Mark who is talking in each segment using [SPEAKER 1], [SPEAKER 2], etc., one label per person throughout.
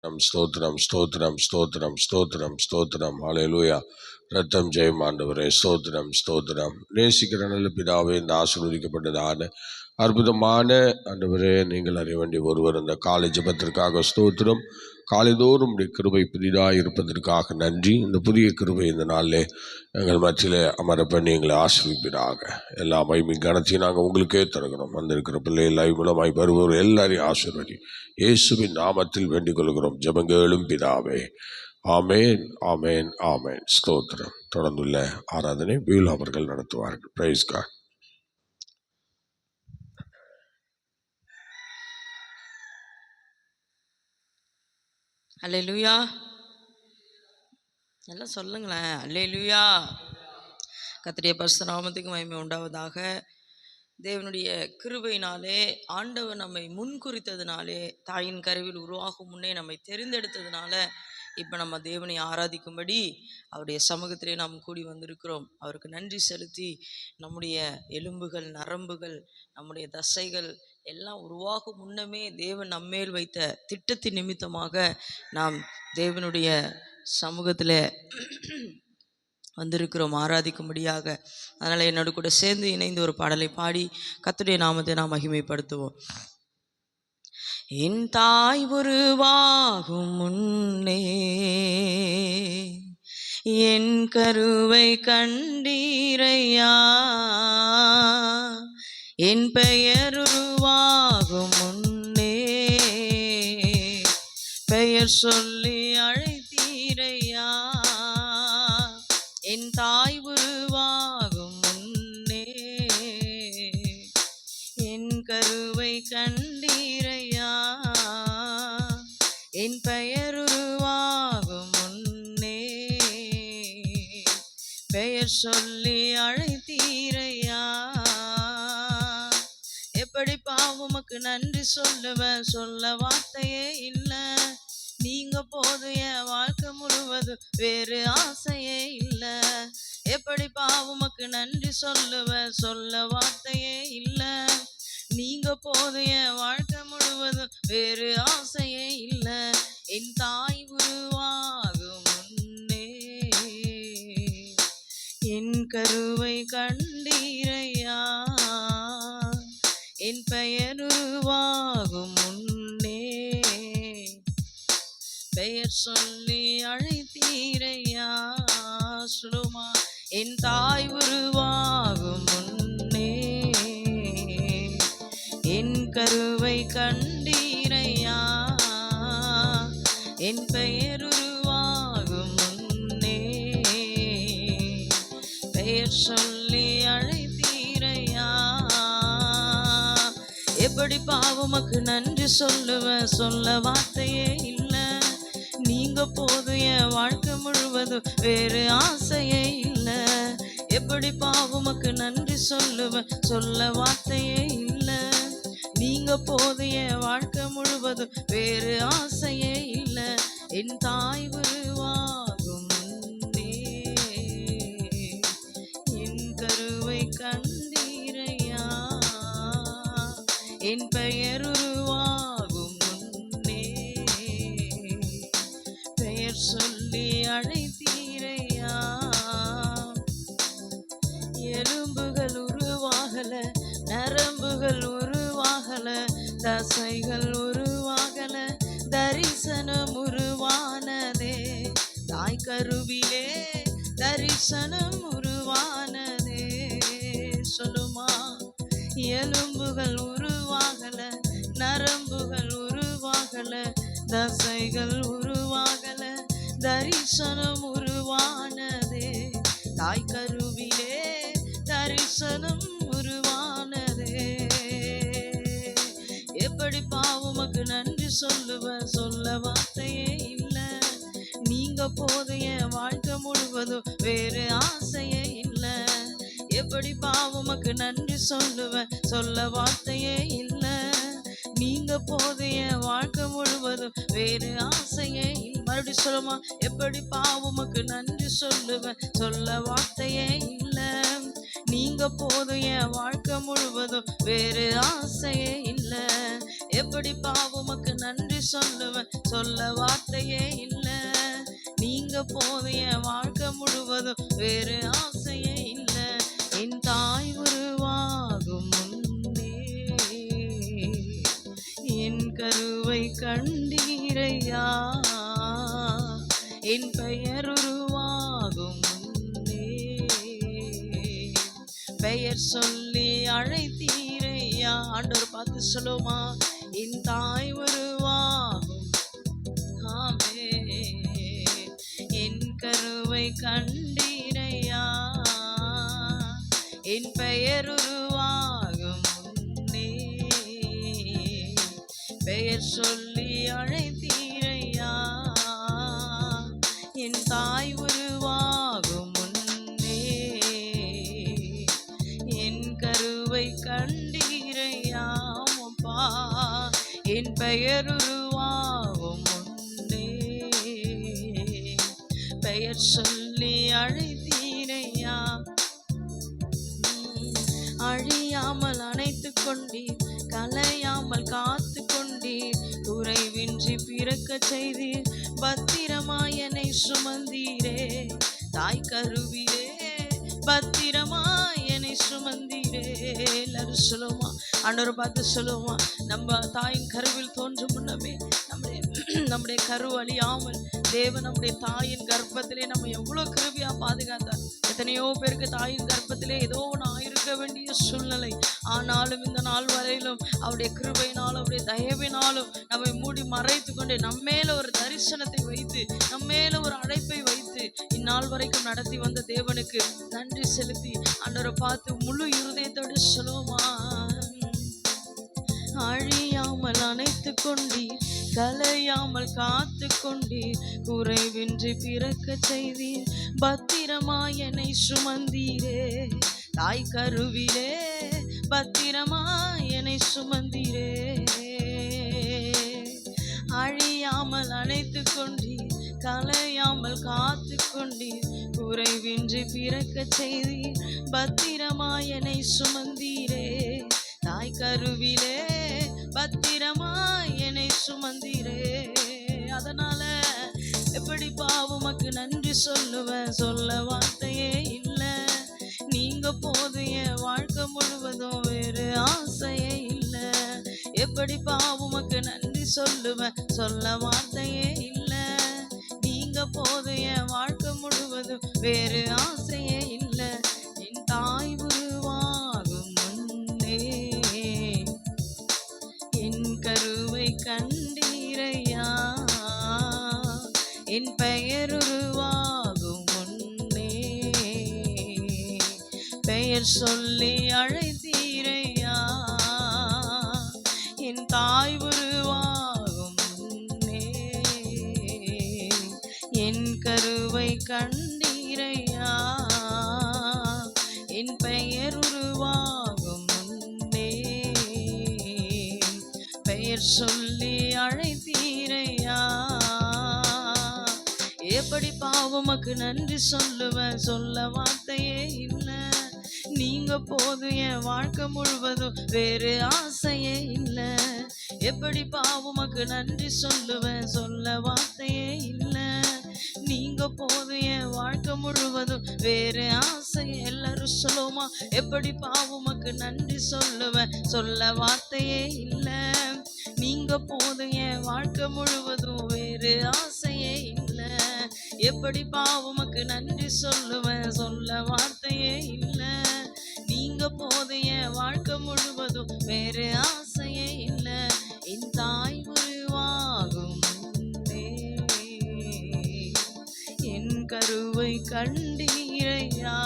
[SPEAKER 1] ஸ்தோத்திரம் ஸ்தோத்திரம் ஸ்தோத்திரம் ஸ்தோத்திரம் ஸ்தோத்திரம். ஹல்லேலூயா. ரத்தம் ஜெயம் ஆண்டவரே. ஸ்தோத்திரம் ஸ்தோத்திரம். நேசிக்கிற நல்ல பிதாவே, இந்த ஆசீர்வதிக்கப்பட்டதான அற்புதமான ஆண்டவரே, நீங்கள் அறிய வேண்டிய ஒருவர். இந்த காலை ஜெபத்திற்காக ஸ்தோத்திரம். காலைதோறும் உடைய கிருபை புதிதாக இருப்பதற்காக நன்றி. இந்த புதிய கிருபை இந்த நாளிலே எங்கள் மத்தியிலே அமர பண்ணி எங்களை ஆசீர்வதிப்பீராக. எல்லா மகிமை கனத்தையும் நாங்கள் உங்களுக்கே தருகிறோம். வந்திருக்கிற பிள்ளை லைவ் மூலமாய் வருவோர் எல்லாரையும் ஆசீர்வதி இயேசுவின் நாமத்தில் வேண்டிக் கொள்கிறோம் ஜெபங்களும் பிதாவே. ஆமேன் ஆமேன் ஆமேன். ஸ்தோத்திரம். தொடர்ந்துள்ள ஆராதனை பியூலா அவர்கள் நடத்துவார்கள். Praise God.
[SPEAKER 2] அல்லேலூயா. எல்லாம் சொல்லுங்களேன். அல்லேலூயா. கர்த்தருடைய பரிசுத்த நாமத்துக்கு மகிமை உண்டாவதாக. தேவனுடைய கிருபையினாலே, ஆண்டவர் நம்மை முன்குறித்ததினாலே, தாயின் கருவில் உருவாகும் முன்னே நம்மை தெரிந்தெடுத்ததினால இப்போ நம்ம தேவனை ஆராதிக்கும்படி அவருடைய சமூகத்திலே நாம் கூடி வந்திருக்கிறோம். அவருக்கு நன்றி செலுத்தி நம்முடைய எலும்புகள், நரம்புகள், நம்முடைய தசைகள் எல்லாம் உருவாகும் முன்னமே தேவன் நம்மேல் வைத்த திட்டத்தின் நிமித்தமாக நாம் தேவனுடைய சமூகத்தில் வந்திருக்கிறோம் ஆராதிக்கும்படியாக. அதனால் என்னோட கூட சேர்ந்து இணைந்து ஒரு பாடலை பாடி கர்த்தருடைய நாமத்தை நாம் மகிமைப்படுத்துவோம். என் தாய் உருவாகும் முன்னே என் கருவை கண்டீரையா, என் பெயர் உருவாகும் முன்னே பெயர் சொல்லி அழைத்தீரையா. என் தாய் உருவாகும் முன்னே என் கருவை கண்டீரையா, என் பெயர் உருவாகும் முன்னே பெயர் சொல்லி அழைத்தீரையா. எப்படி பாவமுக்கு நன்றி சொல்லுவேன், சொல்ல வார்த்தையே இல்லை. நீங்க போதும் என் வாழ்க்கை முழுவதும், வேறு ஆசையே இல்லை. எப்படி பாவமுக்கு நன்றி சொல்லுவேன், சொல்ல வார்த்தையே இல்லை. நீங்க போதும் என் வாழ்க்கை முழுவதும், வேறு ஆசையே இல்லை. என் தாய் உருவாகும் முன்னே என் கருவை கண்டீரையா, என் பெயர் உருவாகும் முன்னே பெயர் சொல்லி அழைத்தீரையா. சுலுமா. என் தாய் உருவாகும் முன்னே என் கருவை கண்டீரையா, என் பெயர் உருவாகும் முன்னே பெயர் சொல்லி அழைத்தீரையா. எப்படி பாவமுக்கு நன்றி சொல்லுவேன், சொல்ல வார்த்தையே இல்லை. நீங்க போதும் என் வாழ்க்கை முழுவதும், வேறு ஆசையே இல்லை. எப்படி பாவமுக்கு நன்றி சொல்லுவேன், சொல்ல வார்த்தையே இல்லை. நீங்க போதும் என் வாழ்க்கை முழுவதும், வேறு ஆசையே இல்லை. என் தாய் உருவாகும் முன்னே என் கருவை கண்டீரையா, என் பெயர் உருவாகும் முன்னே பெயர் சொல்லி அழைத்தீரையா. எலும்புகள் உருவாகல, நரம்புகள் உருவாகல, தசைகள் உருவாகல, தரிசனம் உருவானதே. தாய் கருவிலே தரிசனம் உருவானதே. சொல்லுமா. எலும்புகள் உருவாகல, நரம்புகள் உருவாகல, தசைகள் உருவாகல, தரிசனம் உருவானதே. தாய் கருவிலே தரிசனம் உருவானதே. எப்படி பாவமுக்கு நன்றி சொல்லுவேன், சொல்ல வார்த்தையே இல்லை. நீங்க போதும் என் வாழ்க்கை முழுவதும், வேறு ஆசையே இல்லை. எப்படி பாவமுக்கு நன்றி சொல்லுவேன், சொல்ல வார்த்தையே இல்லை. நீங்க போதும் என் வாழ்க்கை முழுவதும், வேறு ஆசையே இல்லை. மறுபடி சொல்லுமா. எப்படி பாவமுக்கு நன்றி சொல்லுவேன், சொல்ல வார்த்தையே இல்லை. நீங்க போதும் என் வாழ்க்கை முழுவதும் வேறு ஆசையே இல்லை. எப்படிப்பா உமக்கு நன்றி சொல்லுவேன், சொல்ல வார்த்தையே இல்லை. நீங்க போதும் என் வாழ்க்கை முழுவதும் வேறு ஆசையே இல்லை. என் தாய் உருவாகும் முன்னே என் கருவை கண்டீரையா, என் பெயர் உருவாகும் முன்னே பெயர் சொல்லி அழைத்தீரையா. ஆண்டவர் பார்த்து சொல்லுமா, என் தாய் உருவாகும், ஆமே, என் கருவை கண்டீரையா, என் பெயர் உருவாகும் முன்னே பெயர் சொல்லி அழைத்தீரையா. என் தாய் உருவாகும் முன்னே என் கருவை கண்டீரையா. அப்பா, என் பெயர் உருவாகும் முன்னே பெயர் சொல்லி அழைத்தீரையா. அழியாமல் அணைத்து கொண்டீர், கலையாமல் காத்து கொண்டீர், குறைவின்றி பிறக்க செய்தீர், பத்திரமாய் என்னை சுமந்தீரே. தாய் கருவிலே பத்திரமாய் என்னை சுமந்தீரே. எல்லாரும் சொல்லுமா, ஆண்டவர் பார்த்து சொல்லுமா, நம்ம தாயின் கருவில் தோன்றும் முன்னமே நம்முடைய கரு அழியாமல் தேவன் நம்முடைய தாயின் கர்ப்பத்திலே நம்ம எவ்வளோ கிருபையா பாதுகாத்தார். எத்தனையோ பேருக்கு தாயின் கர்ப்பத்திலே ஏதோ ஒன்று ஆயிருக்க வேண்டிய சூழ்நிலை. ஆனாலும் இந்த நாள் வரையிலும் அவருடைய கிருபையினாலும் அவருடைய தயவினாலும் நம்மை மூடி மறைத்து கொண்டு நம்மேல ஒரு தரிசனத்தை வைத்து நம்மேல ஒரு அழைப்பை வைத்து இந்நாள் வரைக்கும் நடத்தி வந்த தேவனுக்கு நன்றி செலுத்தி ஆண்டவரை பார்த்து முழு இருதயத்தோடு சொல்லுமா, அழியாமல் அணைத்து கொண்டீர், கலையாமல் காத்து கொண்டீர், குறைவின்றி பிறக்க செய்தீர், பத்திரமாய் என்னை சுமந்தீரே. தாய் கருவிலே பத்திரமாய் என்னை சுமந்தீரே. அழியாமல் அணைத்து கொண்டீர், கலையாமல் காத்து கொண்டீர், குறைவின்றி பிறக்க செய்தீர், பத்திரமாய் என்னை சுமந்தீரே. தாய் கருவிலே பத்திரமாய் என்னை சுமந்தீரே. அதனால எப்படிப்பா உமக்கு நன்றி சொல்லுவேன், சொல்ல வார்த்தையே இல்லை. நீங்க போது என் வாழ்க்கை முழுவதும் வேறு ஆசையே இல்லை. எப்படிப்பா உமக்கு நன்றி சொல்லுவேன், சொல்ல வார்த்தையே இல்லை. நீங்க போது என் வாழ்க்கை முழுவதும் வேறு ஆசையே இல்லை. என் தாய் உருவாகும் முன்னே என் கருவை கண்டீரையா, என் பெயர் உருவாகும் முன்னே பெயர் சொல்லி அழைத்தீரையா. என் தாய் உருவாகும் முன்னே என் கருவை கண்டீரையா, என் பெயர் உருவாகும் முன்னே பெயர் சொல்லி அழைத்தீரையா. எப்படி பாவமக்கு நன்றி சொல்லுவேன், சொல்ல வார்த்தையே இல்லை. நீங்க போது என் வாழ்க்கை முழுவதும் வேறு ஆசையே இல்லை. எப்படி பாவமக்கு நன்றி சொல்லுவேன், சொல்ல வார்த்தையே இல்லை. நீங்க போது என் வாழ்க்கை முழுவதும் வேறு ஆசை. எல்லாரும் சொல்லுமா, எப்படி பாவமக்கு நன்றி சொல்லுவேன், சொல்ல வார்த்தையே இல்லை. நீங்க போது என் வாழ்க்கை முழுவதும் வேறு ஆசையே இல்லை. எப்படி பாவமக்கு நன்றி சொல்லுவேன், சொல்ல வார்த்தையே இல்லை. நீங்க போது என் வாழ்க்கை முழுவதும் வேறு ஆசையே இல்லை. என் தாய் உருவாகும் முன்னே என் கருவை கண்டீரையா,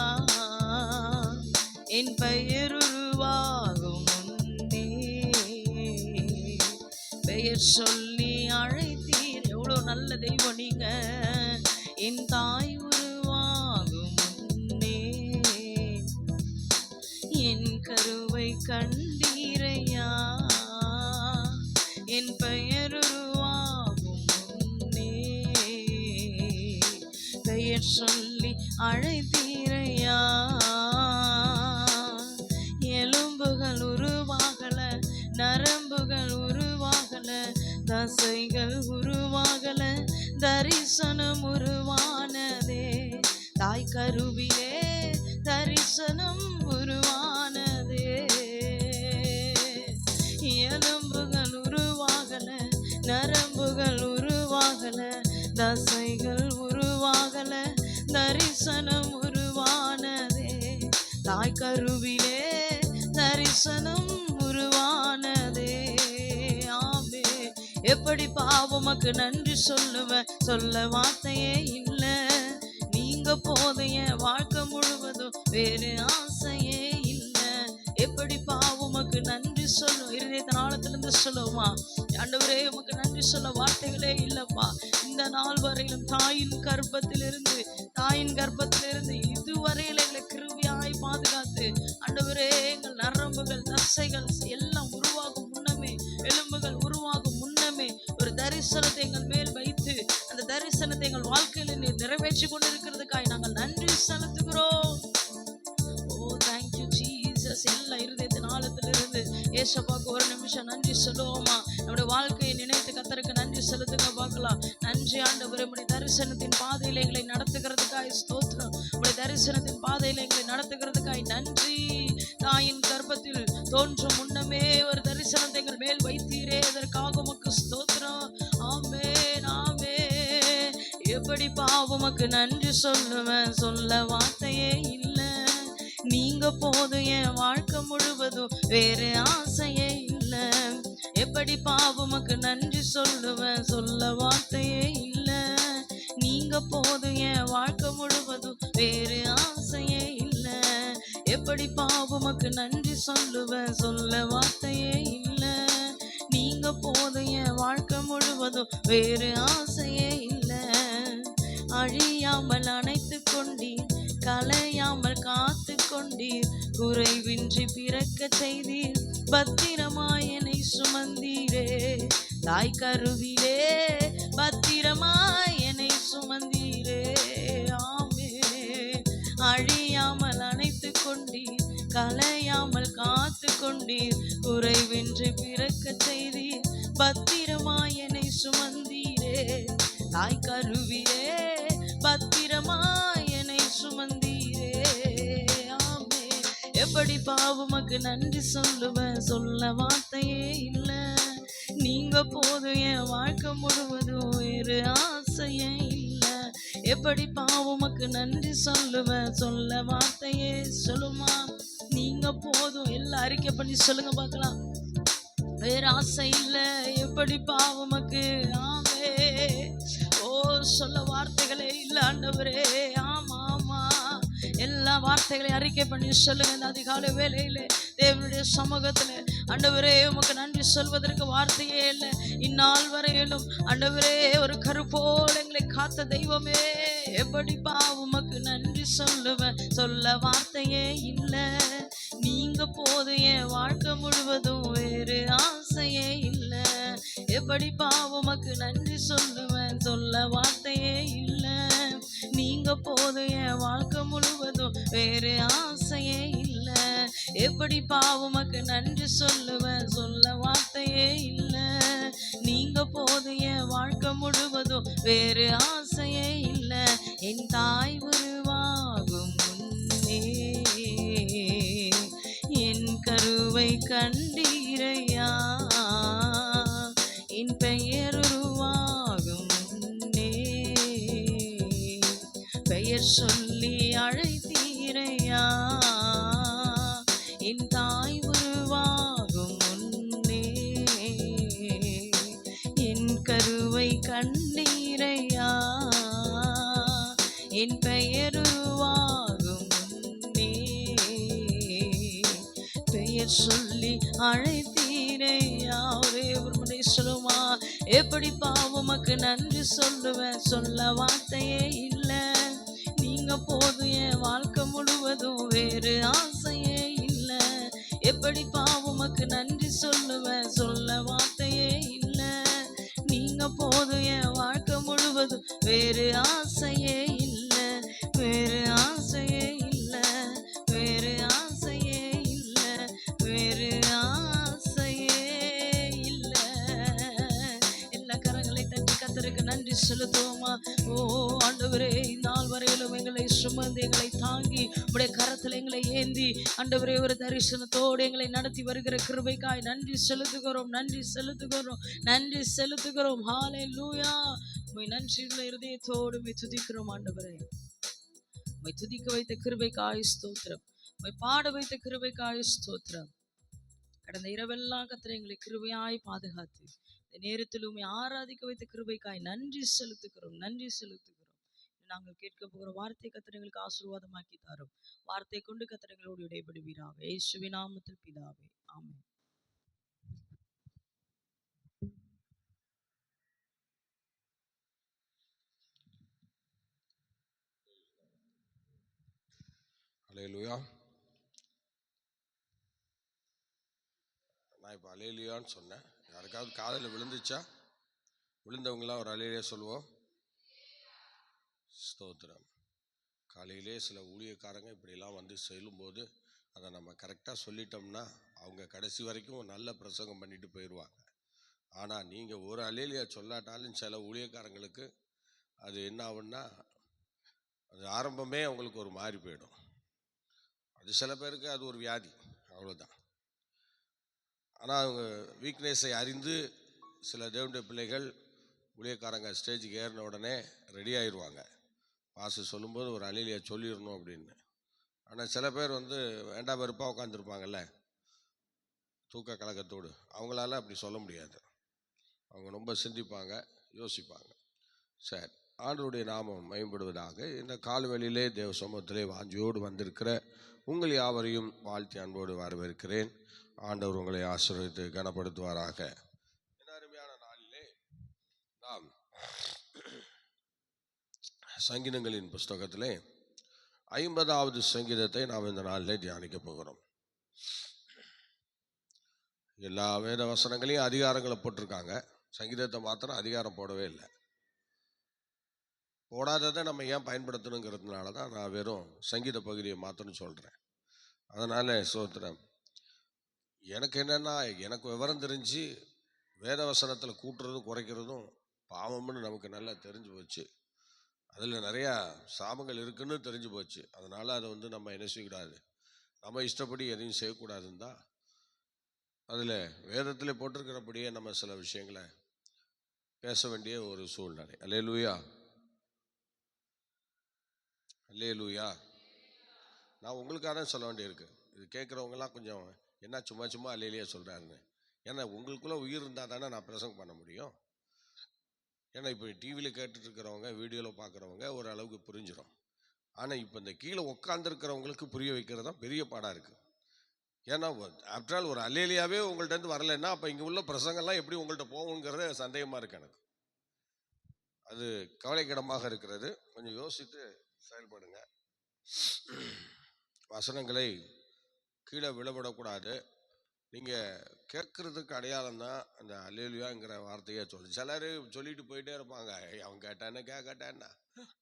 [SPEAKER 2] என் பெயர் உருவாகும் முன்னே பெயர் சொல்லி அழைத்தீர். எவ்வளோ நல்ல தெய்வம் நீங்க. என் தாய் உருவாகும் முன்னே என் கருவை கண்டீரையா, என் பெயர் உருவாகும் முன்னே பெயர் சொல்லி அழைத்தீரையா. தசைகள் உருவாகல, தரிசனம் உருவானதே. தாய் கருவிலே தரிசனம் உருவானதே. எலும்புகள் உருவாகல, நரம்புகள் உருவாகல, தசைகள் உருவாகல, தரிசனம் உருவானதே. தாய் கருவிலே தரிசனம் உருவானதே. ஆமே. எப்படி பாவமக்கு நன்றி சொல்லுவேன், சொல்ல வார்த்தையே இல்லை. நீங்க போதைய வாழ்க்கை முழுவதும் வேறு ஆசையே இல்லை. எப்படி பாவமக்கு நன்றி சொல்லும், இருதயத்தின் ஆழத்திலிருந்து சொல்லுவோமா, ஆண்டவரே உமக்கு நன்றி சொல்ல வார்த்தைகளே இல்லப்பா. இந்த நாள் வரையிலும் தாயின் கர்ப்பத்திலிருந்து இதுவரையில் எங்களை கிருபையாய் பாதுகாத்து, ஆண்டவரே எங்கள் நரம்புகள் தசைகள் எல்லாம் உருவாகும் முன்னமே, எலும்புகள் உருவாகும் முன்னமே ஒரு தரிசனத்தை எங்கள் மேல் வைத்து, அந்த தரிசனத்தை எங்கள் வாழ்க்கையில் நீர் நிறைவேற்றி கொண்டிருக்கிறதுக்காய் நாங்கள் நன்றி செலுத்துகிறோம். ஓ தேங்க்யூ ஜீசஸ். எல்லா இருதயத்தின் ஆழத்திலிருந்து ஏசப்பாக்கு ஒரு நிமிஷம் நன்றி சொல்லுவோமா. நம்முடைய வாழ்க்கையை நினைத்து கர்த்தருக்கு நன்றி செலுத்துங்க பார்க்கலாம். நன்றி ஆண்டவரே, உம்முடைய தரிசனத்தின் பாதையில் எங்களை நடத்துகிறதுக்காய் ஸ்தோத்திரம். உம்முடைய தரிசனத்தின் பாதையில் எங்களை நடத்துகிறதுக்காய் நன்றி. தாயின் கர்ப்பத்தில் தோன்றும் முன்னமே ஒரு தரிசனத்தை எங்கள் மேல் வைத்தீரே, அதற்காக உமக்கு ஸ்தோத்திரம். ஆமென் ஆமென். எப்படி பாவமக்கு நன்றி சொல்லுவேன், சொல்ல வார்த்தையே இல்லை. நீங்க போதும் என் வாழ்க்கை முழுவதும் வேறு ஆசையே இல்லை. எப்படி பாவமக்கு நன்றி சொல்லுவேன், சொல்ல வார்த்தையே இல்லை. நீங்க போதும் என் வாழ்க்கை முழுவதும் வேறு ஆசையே இல்லை. எப்படி பாவமக்கு நன்றி சொல்லுவேன், சொல்ல வார்த்தையே இல்லை. நீங்க போதும் என் வாழ்க்கை முழுவதும் வேறு ஆசையே இல்லை. அழியாமல் அணைத்து கொண்டீர், கலையாமல் காத்து கொண்டீர், குறைவின்றி பிறக்க செய்தீர், பத்திரமாய் என்னை சுமந்தீரே. தாய் கருவிலே பத்திரமாய் என்னை சுமந்தீரே. ஆமே. அழியாமல் அணைத்து கொண்டீர், கலையாமல் காத்து கொண்டீர், குறைவின்றி பிறக்க செய்தீர், பத்திரமாய் என்னை சுமந்தீரே. தாய் கருவிலே பத்திரமாய் என்னை சுமந்தீரே. ஆமே. எப்படி பாவமக்கு நன்றி சொல்லுவேன், சொல்ல வார்த்தையே இல்லை. நீங்க போதும் என் வாழ்க்கை முழுவதும் வேறு ஆசையே இல்லை. எப்படி பாவமக்கு நன்றி சொல்லுவேன், சொல்ல வார்த்தையே சொல்லுமா. நீங்க போதும். எல்லாம் அறிக்கை பண்ணி சொல்லுங்க பார்க்கலாம். வேறு ஆசை இல்லை. எப்படி பாவமக்கு. ஆமே. ஓ சொல்ல வார்த்தைகளே இல்லை ஆண்டவரே. ஆமா ஆமா. எல்லா வார்த்தைகளையும் அறிக்கை பண்ணி சொல்லுங்க. இந்த அதிகாலை வேலையிலே தேவனுடைய சமூகத்துல ஆண்டவரே உமக்கு நன்றி சொல்வதற்கு வார்த்தையே இல்லை. இந்நாள் வரையிலும் ஆண்டவரே ஒரு கருப்போல் எங்களை காத்த தெய்வமே, எப்படிப்பா உமக்கு நன்றி சொல்லுவேன், சொல்ல வார்த்தையே இல்லை. நீங்க போதும் என் வாழ்க்கை முழுவதும் வேறு ஆசையே இல்லை. எப்படிப்பா உமக்கு நன்றி சொல்லுவேன், சொல்ல வார்த்தையே இல்லை. நீங்க போதும் என் வாழ்க்கை முழுவதும் வேறு ஆசையே இல்லை. எப்படிப்பா உமக்கு நன்றி சொல்லுவேன், சொல்ல வார்த்தையே இல்லை. நீங்க போதும் என் வாழ்க்கை முழுவதும் வேறு ஆசையே இல்லை. என் தாய் உருவாகும் முன்னே என் கருவை கண்டீரையா. என் பெயர் உருவாகும் முன்னே பெயர் சொல்லி அழைத்தீரையா. என் தாய் உருவாகும் முன்னே என் கருவை கண்டீரையா. என் பெயர் உருவாகும் முன்னே பெயர் சொல்லி அழைத்தீரையா. ஒரே ஒரு முறை சொல்லுமா, எப்படி பாவமக்கு நன்றி சொல்லுவேன், சொல்ல வார்த்தையே இல்லை. நீங்க போதும் என் வாழ்க்கை முழுவதும் வேறு ஆசையே இல்லை. எப்படி பாவமக்கு நன்றி சொல்லுவேன், சொல்ல வார்த்தையே இல்லை. நீங்க போதும் என் வாழ்க்கை முழுவதும் வேறு ஆசையே இல்லை. வேறு ஆசையே இல்லை. வேறு ஆசையே இல்லை. வேறு ஆசையே இல்லை. செலுத்துவோமா? ஓ ஆண்டவரே, இந்நாள் வரையிலும் எங்களை சுமந்து எங்களை தாங்கி உடைய கரத்தில் எங்களை ஏந்தி ஆண்டவரே ஒரு தரிசனத்தோடு எங்களை நடத்தி வருகிற கிருபைக்காய் நன்றி செலுத்துகிறோம், நன்றி செலுத்துகிறோம், நன்றி செலுத்துகிறோம். ஹல்லேலூயா. உம்மை நன்றியுள்ள இருதயத்தோடு உம்மை துதிக்கிறோம் ஆண்டவரே. உம்மை துதிக்க வைத்த கிருபைக்காய் ஸ்தோத்திரம். உம்மை பாட வைத்த கிருபைக்காய் ஸ்தோத்திரம். கடந்த இரவெல்லாம் கர்த்தர் எங்களை கிருபையாய் பாதுகாத்து இந்த நேரத்தில் உம்மை ஆராதிக்க வைத்த கிருபைக்காய் நன்றி செலுத்துகிறோம், நன்றி செலுத்துகிறோம். நாங்கள் கேட்க போகிற வார்த்தை கர்த்தர் எங்களுக்கு ஆசீர்வாதமாக்கி தாரும். வார்த்தை கொண்டு கர்த்தர் எங்களோடு இடைபடுவீராக. இயேசுவின் நாமத்தில் பிதாவே, ஆமென்.
[SPEAKER 1] அல்லேலூயா. நான் இப்போ அல்லேலூயான்னு சொன்னேன். யாருக்காவது காதில் விழுந்துச்சா? விழுந்தவங்களாம் ஒரு அல்லேலூயா சொல்லுவோம். ஸ்தோத்திரம். காலையிலே சில ஊழியக்காரங்க இப்படிலாம் வந்து செல்லும்போது அதை நம்ம கரெக்டாக சொல்லிட்டோம்னா அவங்க கடைசி வரைக்கும் நல்ல பிரசங்கம் பண்ணிட்டு போயிடுவாங்க. ஆனால் நீங்கள் ஒரு அல்லேலூயா சொல்லாட்டாலும் சில ஊழியக்காரங்களுக்கு அது என்ன ஆகுன்னா, அது ஆரம்பமே அவங்களுக்கு ஒரு மாறி போயிடும். அது சில பேருக்கு அது ஒரு வியாதி, அவ்வளோதான். ஆனால் அவங்க வீக்னஸை அறிந்து சில தேவனுடைய பிள்ளைகள் ஊழியக்காரங்க ஸ்டேஜுக்கு ஏறின உடனே ரெடி ஆயிடுவாங்க. பாசு சொல்லும்போது ஒரு அல்லேலூயா சொல்லிடணும் அப்படின்னு. ஆனால் சில பேர் வந்து வேண்டாம் வெறுப்பாக உட்காந்துருப்பாங்கல்ல, தூக்க கலக்கத்தோடு, அவங்களால அப்படி சொல்ல முடியாது. அவங்க ரொம்ப சிந்திப்பாங்க, யோசிப்பாங்க. சரி, ஆண்டவருடைய நாமம் மேம்படுவதாக. இந்த கால்வெளியிலே தேவ சமூகத்திலே வாஞ்சியோடு வந்திருக்கிற உங்கள் யாவரையும் வாழ்த்தி அன்போடு வரவேற்கிறேன். ஆண்டவர் உங்களை ஆசீர்வதித்து கனப்படுத்துவாராக. இந்த அருமையான நாளிலே நாம் சங்கீதங்களின் புஸ்தகத்திலே 50வது சங்கீதத்தை நாம் இந்த நாளிலே தியானிக்க போகிறோம். எல்லா வேத வசனங்களையும் அதிகாரங்களை போட்டிருக்காங்க, சங்கீதத்தை மாத்திரம் அதிகாரம் போடவே இல்லை. போடாததை நம்ம ஏன் பயன்படுத்தணுங்கிறதுனால தான் நான் வெறும் சங்கீத பகுதியை மாத்திரம் சொல்கிறேன். அதனால் சோத்திரம், எனக்கு என்னென்னா, எனக்கு விவரம் தெரிஞ்சு வேத வசனத்தில் கூட்டுறதும் குறைக்கிறதும் பாவம்னு நமக்கு நல்லா தெரிஞ்சு போச்சு. அதில் நிறையா சாபங்கள் இருக்குன்னு தெரிஞ்சு போச்சு. அதனால் அதை வந்து நம்ம என்ன செய்யக்கூடாது, நம்ம இஷ்டப்படி எதையும் செய்யக்கூடாதுன்னு தான் அதில் வேதத்தில் போட்டிருக்கிறபடியே நம்ம சில விஷயங்களை பேச வேண்டிய ஒரு சூழ்நிலை. அல்லேலூயா, அல்லேலூயா. நான் உங்களுக்காக தான் சொல்ல வேண்டியிருக்கு. இது கேட்குறவங்கலாம் கொஞ்சம் என்ன சும்மா சும்மா அல்லேலூயா சொல்கிறாருன்னு. ஏன்னா உங்களுக்குள்ளே உயிர் இருந்தால் தானே நான் பிரசங்கம் பண்ண முடியும். ஏன்னா இப்போ டிவியில் கேட்டுட்ருக்கிறவங்க, வீடியோவில் பார்க்குறவங்க ஓரளவுக்கு புரிஞ்சிடும். ஆனால் இப்போ இந்த கீழே உட்காந்துருக்கிறவங்களுக்கு புரிய வைக்கிறது தான் பெரிய பாடாக இருக்குது. ஏன்னா ஆஃப்டர் ஆல் ஒரு அல்லேலூயாவே உங்கள்கிட்ட வரலைன்னா அப்போ இங்கே உள்ள பிரசங்கம்லாம் எப்படி உங்கள்கிட்ட போகுங்கிறத சந்தேகமாக இருக்குது எனக்கு. அது கவலைக்கிடமாக இருக்கிறது. கொஞ்சம் யோசித்து செயல்படுங்க. வசனங்களை கீழே விழவிடக்கூடாது. நீங்கள் கேட்குறதுக்கு அடையாளம் தான் அந்த அல்லேலூயாங்கிற வார்த்தையை சொல்லு. சிலர் சொல்லிட்டு போயிட்டே இருப்பாங்க, அவன் கேட்டானே கேட்கட்டான்னா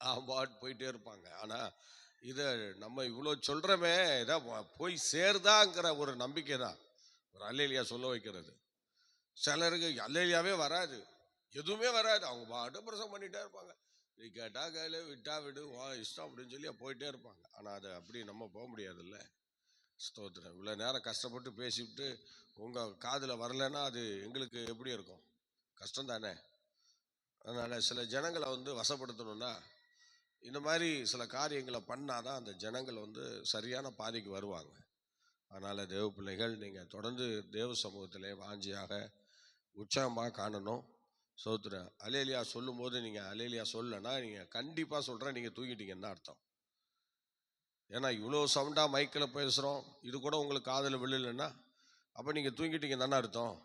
[SPEAKER 1] அவன் பாட்டு போயிட்டே இருப்பாங்க. ஆனால் இதை நம்ம இவ்வளோ சொல்கிறோமே, இதை போய் சேர்தாங்கிற ஒரு நம்பிக்கை தான் ஒரு அல்லேலூயா சொல்ல வைக்கிறது. சிலருக்கு அல்லேலூயாவே வராது, எதுவுமே வராது, அவங்க பாட்டு பிரசங்கம் பண்ணிகிட்டே இருப்பாங்க. நீ கேட்டா கேளு, விட்டா விடு, வா இஷ்டம் அப்படின்னு சொல்லி போயிட்டே இருப்பாங்க. ஆனால் அது அப்படி நம்ம போக முடியாதுல்ல. ஸ்தோத்திரம். இவ்வளோ நேரம் கஷ்டப்பட்டு பேசிவிட்டு உங்கள் காதில் வரலைன்னா அது எங்களுக்கு எப்படி இருக்கும்? கஷ்டம் தானே. அதனால் சில ஜனங்களை வந்து வசப்படுத்தணுன்னா இந்த மாதிரி சில காரியங்களை பண்ணாதான் அந்த ஜனங்கள் வந்து சரியான பாதைக்கு வருவாங்க. அதனால் தேவ பிள்ளைகள், நீங்கள் தொடர்ந்து தேவ சமூகத்திலே வாஞ்சியாக உற்சாகமாக காணணும். ஸ்தோத்திரம். அல்லேலூயா சொல்லும் போது நீங்கள் அல்லேலூயா சொல்லலைன்னா நீங்கள் கண்டிப்பாக சொல்கிறேன், நீங்கள் தூங்கிட்டீங்கன்னு அர்த்தம். ஏன்னா இவ்வளோ சவுண்டாக மைக்கில் பேசுகிறோம், இது கூட உங்களுக்கு காதில் விழலைன்னா அப்போ நீங்கள் தூங்கிட்டீங்கன்னு தானே அர்த்தம்.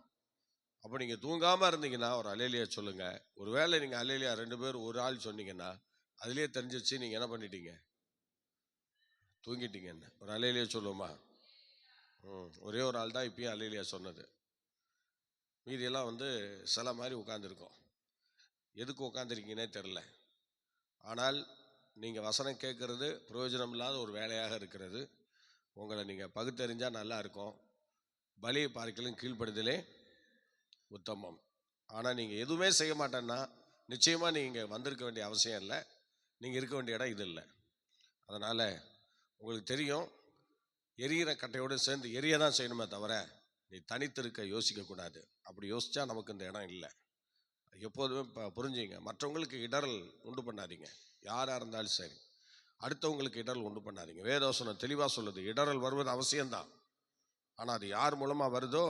[SPEAKER 1] அப்போ நீங்கள் தூங்காமல் இருந்தீங்கன்னா ஒரு அல்லேலூயா சொல்லுங்கள். ஒரு வேளை நீங்கள் அல்லேலூயா 2 பேர் ஒரு ஆள் சொன்னீங்கன்னா அதுலேயே தெரிஞ்சிச்சு நீங்கள் என்ன பண்ணிட்டீங்க, தூங்கிட்டீங்கன்னு. ஒரு அல்லேலூயா சொல்லுவோமா? ஒரே ஒரு ஆள் தான் இப்பயும் அல்லேலூயா சொன்னது. மீதியெல்லாம் வந்து சில மாதிரி உட்காந்துருக்கோம். எதுக்கு உட்காந்துருக்கீங்கன்னே தெரில. ஆனால் நீங்கள் வசனம் கேட்குறது பிரயோஜனம் இல்லாத ஒரு வேலையாக இருக்கிறது. உங்களை நீங்கள் பகுத்தறிஞ்சால் நல்லா இருக்கும். பலியை பார்க்கலும் கீழ்ப்படுதலே உத்தமம். ஆனால் நீங்கள் எதுவுமே செய்ய மாட்டேன்னா நிச்சயமாக நீங்கள் வந்திருக்க வேண்டிய அவசியம் இல்லை. நீங்கள் இருக்க வேண்டிய இடம் இது இல்லை. அதனால் உங்களுக்கு தெரியும், எரியிற கட்டையோடு சேர்ந்து எரிய தான் செய்யணுமே தவிர நீ தனித்திருக்க யோசிக்கக்கூடாது. அப்படி யோசித்தா நமக்கு இந்த இடம் இல்லை. எப்போதுமே புரிஞ்சுங்க, மற்றவங்களுக்கு இடரல் உண்டு பண்ணாதீங்க. யாராக இருந்தாலும் சரி, அடுத்தவங்களுக்கு இடரல் உண்டு பண்ணாதீங்க. வேதவசனம் தெளிவாக சொல்லுது, இடரல் வருவது அவசியம்தான், ஆனால் அது யார் மூலமாக வருதோ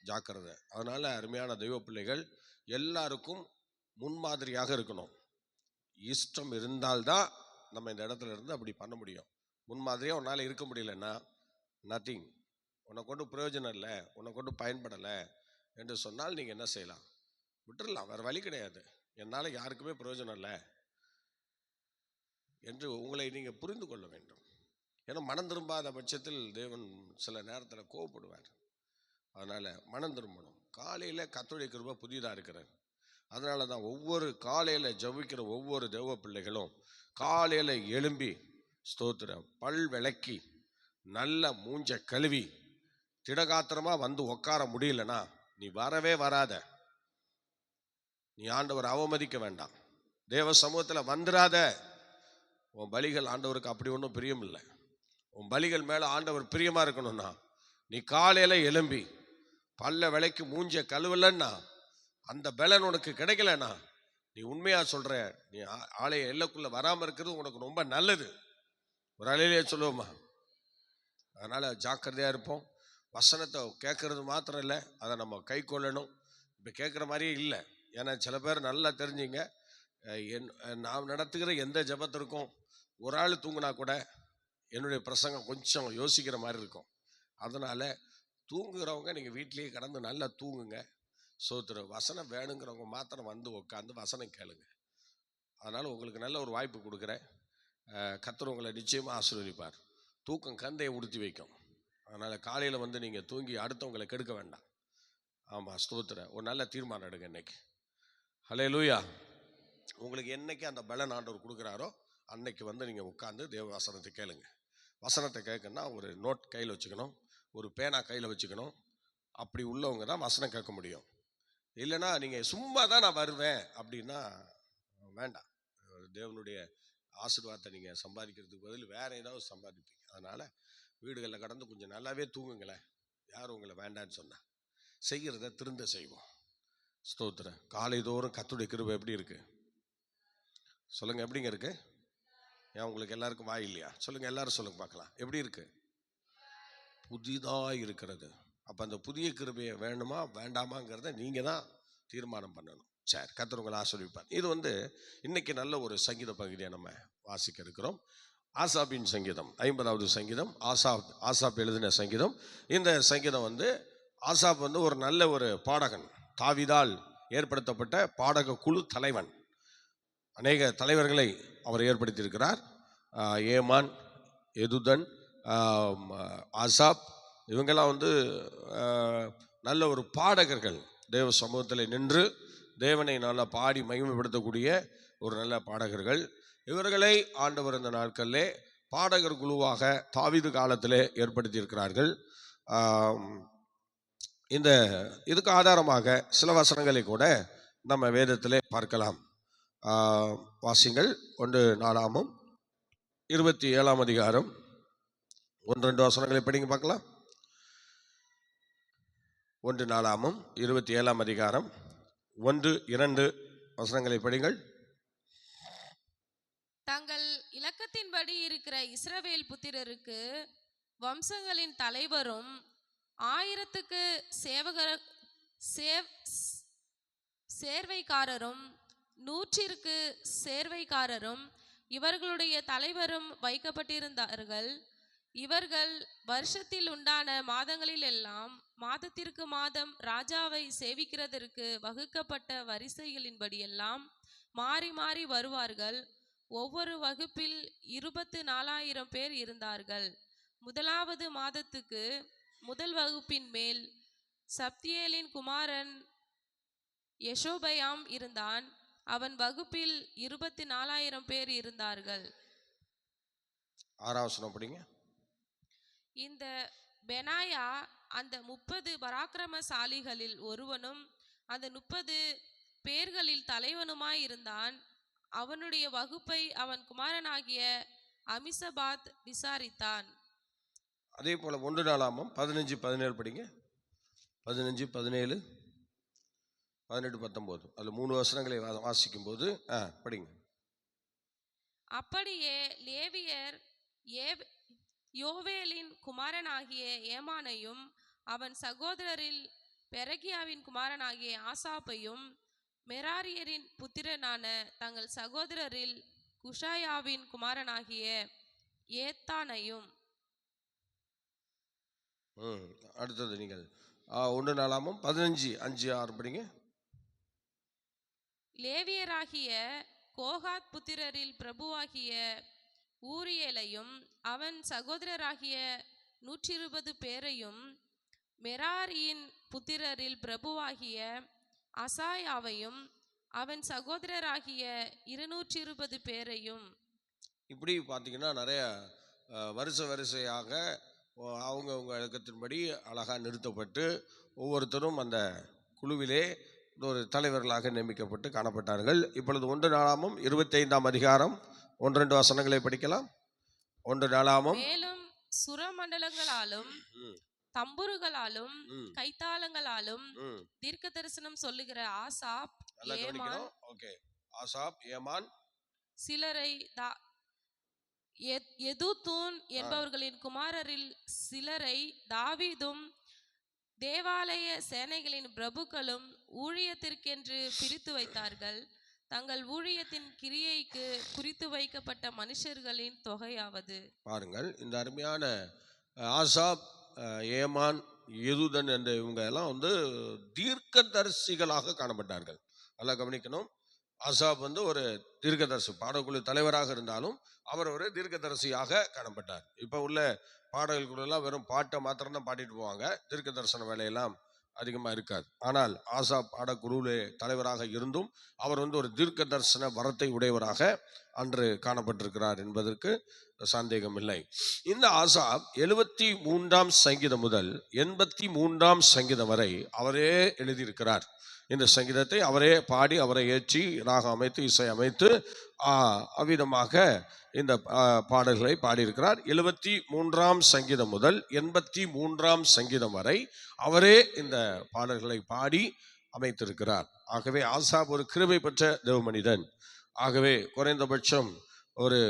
[SPEAKER 1] ஜாக்கிரதை. அதனால் அருமையான தெய்வ பிள்ளைகள், எல்லாருக்கும் முன்மாதிரியாக இருக்கணும். இஷ்டம் இருந்தால்தான் நம்ம இந்த இடத்துல இருந்து அப்படி பண்ண முடியும். முன்மாதிரியாக உன்னால் இருக்க முடியலன்னா நத்திங், உன்னை கொண்டு பிரயோஜனம் இல்லை, உன்னை கொண்டு பயன்படலை என்று சொன்னால் நீங்கள் என்ன செய்யலாம்? விட்டுடலாம், வேறு வழி கிடையாது. என்னால் யாருக்குமே பிரயோஜனம் இல்லை என்று உங்களை நீங்கள் புரிந்து கொள்ள வேண்டும். ஏன்னா மனம் திரும்பாத பட்சத்தில் தேவன் சில நேரத்தில் கோவப்படுவார். அதனால் மனம் திரும்பணும். காலையில் கர்த்தருடைய கிருபை புதிதாக இருக்கிறார். அதனால தான் ஒவ்வொரு காலையில் ஜெபிக்கிற ஒவ்வொரு தேவ பிள்ளைகளும் காலையில் எழும்பி ஸ்தோத்திரம் பல் விளக்கி நல்ல மூஞ்ச கழுவி திடகாத்திரமாக வந்து உட்கார முடியலன்னா நீ வரவே வராத. நீ ஆண்டவர் அவமதிக்க வேண்டாம், தேவ சமூகத்தில் வந்துடாத. உன் பலிகள் ஆண்டவருக்கு அப்படி ஒன்றும் பிரியம் இல்லை. உன் பலிகள் மேலே ஆண்டவர் பிரியமாக இருக்கணும்னா நீ காலையில் எழும்பி பல்ல விலைக்கு மூஞ்ச கழுவலன்னா, அந்த பலன் உனக்கு கிடைக்கலன்னா, நீ உண்மையாக சொல்கிற, நீ ஆலய எல்லைக்குள்ளே வராமல் இருக்கிறது உனக்கு ரொம்ப நல்லது. ஒரு அலையிலேயே சொல்லுவோமா? அதனால் ஜாக்கிரதையாக இருப்போம். வசனத்தை கேட்கறது மாத்திரம் இல்லை, அதை நம்ம கை கொள்ளணும். இப்போ கேட்குற மாதிரியே இல்லை. ஏன்னா சில பேர் நல்லா தெரிஞ்சுங்க, நான் நடத்துகிற எந்த ஜபத்திற்கும் ஒரு ஆள் தூங்கினா கூட என்னுடைய பிரசங்கம் கொஞ்சம் யோசிக்கிற மாதிரி இருக்கும். அதனால் தூங்குகிறவங்க நீங்கள் வீட்டிலேயே கடந்து நல்லா தூங்குங்க. வசனம் வேணுங்கிறவங்க மாத்திரம் வந்து உட்காந்து வசனம் கேளுங்க. அதனால் உங்களுக்கு நல்ல ஒரு வாய்ப்பு கொடுக்குறேன். கர்த்தர் உங்களை நிச்சயமாக ஆசீர்வதிப்பார். தூக்கம் கந்தையை உடுத்தி வைக்கும். அதனால் காலையில் வந்து நீங்கள் தூங்கி அடுத்தவங்களை கெடுக்க வேண்டாம். ஆமாம், ஸ்தோத்திரம். ஒரு நல்ல தீர்மானம் எடுங்க இன்னைக்கு. ஹல்லேலூயா. உங்களுக்கு என்னைக்கு அந்த பலன் ஆண்டவர் கொடுக்குறாரோ அன்னைக்கு வந்து நீங்கள் உட்காந்து தேவ வசனத்தை கேளுங்க. வசனத்தை கேட்கணுன்னா ஒரு நோட் கையில் வச்சுக்கணும், ஒரு பேனா கையில் வச்சுக்கணும். அப்படி உள்ளவங்க தான் வசனம் கேட்க முடியும். இல்லைன்னா நீங்கள் சும்மா தான் நான் வருவேன் அப்படின்னா வேண்டாம். தேவனுடைய ஆசீர்வாதத்தை நீங்கள் சம்பாதிக்கிறதுக்கு பதில் வேறு ஏதாவது சம்பாதிப்பீங்க. அதனால் வீடுகளில் கடந்து கொஞ்சம் நல்லாவே தூங்குங்களேன். யார் உங்களை வேண்டான்னு சொன்னா? செய்கிறத திருந்த செய்வோம். ஸ்தோத்திரம். காலை தோறும் கர்த்தருடைய கிருபை எப்படி இருக்கு சொல்லுங்கள். எப்படிங்க இருக்கு? ஏன் உங்களுக்கு எல்லாருக்கும் வாய் இல்லையா? சொல்லுங்கள், எல்லாரும் சொல்லுங்க பார்க்கலாம். எப்படி இருக்கு? புதிதாக இருக்கிறது. அப்போ அந்த புதிய கிருபையை வேணுமா வேண்டாமாங்கிறத நீங்கள் தான் தீர்மானம் பண்ணணும். சரி, கர்த்தர் உங்களை ஆசீர்வதிப்பார். இது வந்து இன்னைக்கு நல்ல ஒரு சங்கீத பகுதியை நம்ம வாசிக்க இருக்கிறோம். ஆசாப்பின் சங்கீதம், 50வது சங்கீதம். ஆசாப் எழுதின சங்கீதம். இந்த சங்கீதம் வந்து ஆசாப் வந்து ஒரு நல்ல ஒரு பாடகன், தாவீதால் ஏற்படுத்தப்பட்ட பாடக குழு தலைவன். அநேக தலைவர்களை அவர் ஏற்படுத்தியிருக்கிறார். ஏமான், எதுதன், ஆசாப், இவங்கெல்லாம் வந்து நல்ல ஒரு பாடகர்கள். தேவ சமூகத்தில் நின்று தேவனை நல்லா பாடி மகிமைப்படுத்தக்கூடிய ஒரு நல்ல பாடகர்கள். இவர்களை ஆண்டவர் இந்த நாட்களிலே பாடகர் குழுவாக தாவீது காலத்திலே ஏற்படுத்தியிருக்கிறார்கள். இந்த இதுக்கு ஆதாரமாக சில வசனங்களை கூட நம்ம வேதத்திலே பார்க்கலாம். வாசிங்கள். 1 நாளாகமம் 27ஆம் அதிகாரம் 1-2 வசனங்களை படிங்க பார்க்கலாம். 1 நாளாகமம் 27ஆம் அதிகாரம் 1-2 வசனங்களை படிங்கள்.
[SPEAKER 3] தங்கள் இலக்கத்தின்படி இருக்கிற இஸ்ரவேல் புத்திரருக்கு வம்சங்களின் தலைவரும் 1000க்கு சேர்வைக்காரரும் 100ற்கு சேர்வைக்காரரும் இவர்களுடைய தலைவரும் வைக்கப்பட்டிருந்தார்கள். இவர்கள் வருஷத்தில் உண்டான மாதங்களில் எல்லாம் மாதத்திற்கு மாதம் ராஜாவை சேவிக்கிறதற்கு வகுக்கப்பட்ட வரிசைகளின்படியெல்லாம் மாறி மாறி வருவார்கள். ஒவ்வொரு வகுப்பில் 24,000 பேர் இருந்தார்கள். முதலாவது மாதத்துக்கு முதல் வகுப்பின் மேல் சப்தியேலின் குமாரன் யெஷோபயாம் இருந்தான். அவன் வகுப்பில் 24,000 பேர் இருந்தார்கள்.
[SPEAKER 1] 6ஆம் வசனம் படிங்க.
[SPEAKER 3] இந்த பெனாயா அந்த 30 பராக்கிரமசாலிகளில் ஒருவனும் அந்த 30 பேர்களில் தலைவனுமாயிருந்தான். அவனுடைய வகுப்பை அவன் குமாரனாகிய அமிசபாத் விசாரித்தான்.
[SPEAKER 1] அதே போல 1 நாளாகமம் 15:17 படிங்க. 15, 17, 18, 19 அதுல 3 வசனங்களை வாசிக்கும் போது படிங்க.
[SPEAKER 3] அப்படியே லேவியர் யோவேலின் குமாரனாகிய ஏமானையும் அவன் சகோதரரில் பெரகியாவின் குமாரனாகிய ஆசாப்பையும் மெராரியரின் புத்திரனான தங்கள் சகோதரரில் குஷாயாவின் குமாரனாகிய ஏத்தானையும்.
[SPEAKER 1] அடுத்தது நீங்கள் 1 நாளாகமம் 15:5-6 படிங்க.
[SPEAKER 3] லேவியராகிய கோகாத் புத்திரரில் பிரபுவாகிய ஊரியேலையும் அவன் சகோதரராகிய 120 பேரையும், மெராரியின் புத்திரரில் பிரபுவாகிய அசாயாவையும் அவன் சகோதரராகிய 220 பேரையும்.
[SPEAKER 1] இப்படி பார்த்தீங்கன்னா நிறைய வரிசையாக அவங்க இலக்கத்தின்படி அழகாக நிறுத்தப்பட்டு ஒவ்வொருத்தரும் அந்த குழுவிலே ஒரு தலைவர்களாக நியமிக்கப்பட்டு காணப்பட்டார்கள். இப்பொழுது 1 நாளாகமம் 25ஆம் அதிகாரம் 1-2 வசனங்களை படிக்கலாம். 1 நாளாகமம்.
[SPEAKER 3] மேலும் சுரமண்டலங்களாலும் தம்புருகளாலும் கைத்தாளங்களாலும் தீர்க்க தரிசனம் சொல்லுகிற ஆசாப், ஏமான்,
[SPEAKER 1] ஆசாப், ஏமான்
[SPEAKER 3] சிலரை எதுத்தூன் என்பவர்களின் குமாரரில் சிலரை தாவீதும் தேவாலய சேனைகளின் பிரபுக்களும் ஊழியத்திற்கென்று பிரித்து வைத்தார்கள். தங்கள் ஊழியத்தின் கிரியைக்கு குறித்து வைக்கப்பட்ட மனுஷர்களின் தொகையாவது. பாருங்கள்,
[SPEAKER 1] இந்த அருமையான ஆசாப், ஏமான், எதுதன் என்ற இவங்க எல்லாம் தீர்க்கதரிசிகளாக காணப்பட்டார்கள். நல்லா கவனிக்கணும். ஆசாப் ஒரு தீர்க்கதரிசி, பாடக்குழு தலைவராக இருந்தாலும் அவர் ஒரு தீர்க்கதரிசியாக காணப்பட்டார். இப்போ உள்ள பாடல்களெல்லாம் வெறும் பாட்டை மாத்திரம் தான் பாடிட்டு போவாங்க, தீர்க்க தரிசன வேலையெல்லாம் அதிகமாக இருக்காது. ஆனால் ஆசாப் பாடக்குழுவிலே தலைவராக இருந்தும் அவர் ஒரு தீர்க்க தரிசன வரத்தை உடையவராக அன்று காணப்பட்டிருக்கிறார் என்பதற்கு சந்தேகம் இல்லை. இந்த ஆசாப் 73ஆம் சங்கீதம் முதல் 83ஆம் சங்கீதம் வரை அவரே எழுதியிருக்கிறார். இந்த சங்கீதத்தை அவரே பாடி, அவரை ஏற்றி, ராகம் அமைத்து, இசை அமைத்து அவ்விதமாக இந்த பாடல்களை பாடியிருக்கிறார். 73ஆம் சங்கீதம் முதல் 83ஆம் சங்கீதம் வரை அவரே இந்த பாடல்களை பாடி அமைத்திருக்கிறார். ஆகவே ஆசாப் ஒரு கிருபை பெற்ற தேவ மனிதன். ஆகவே குறைந்தபட்சம் ஒரு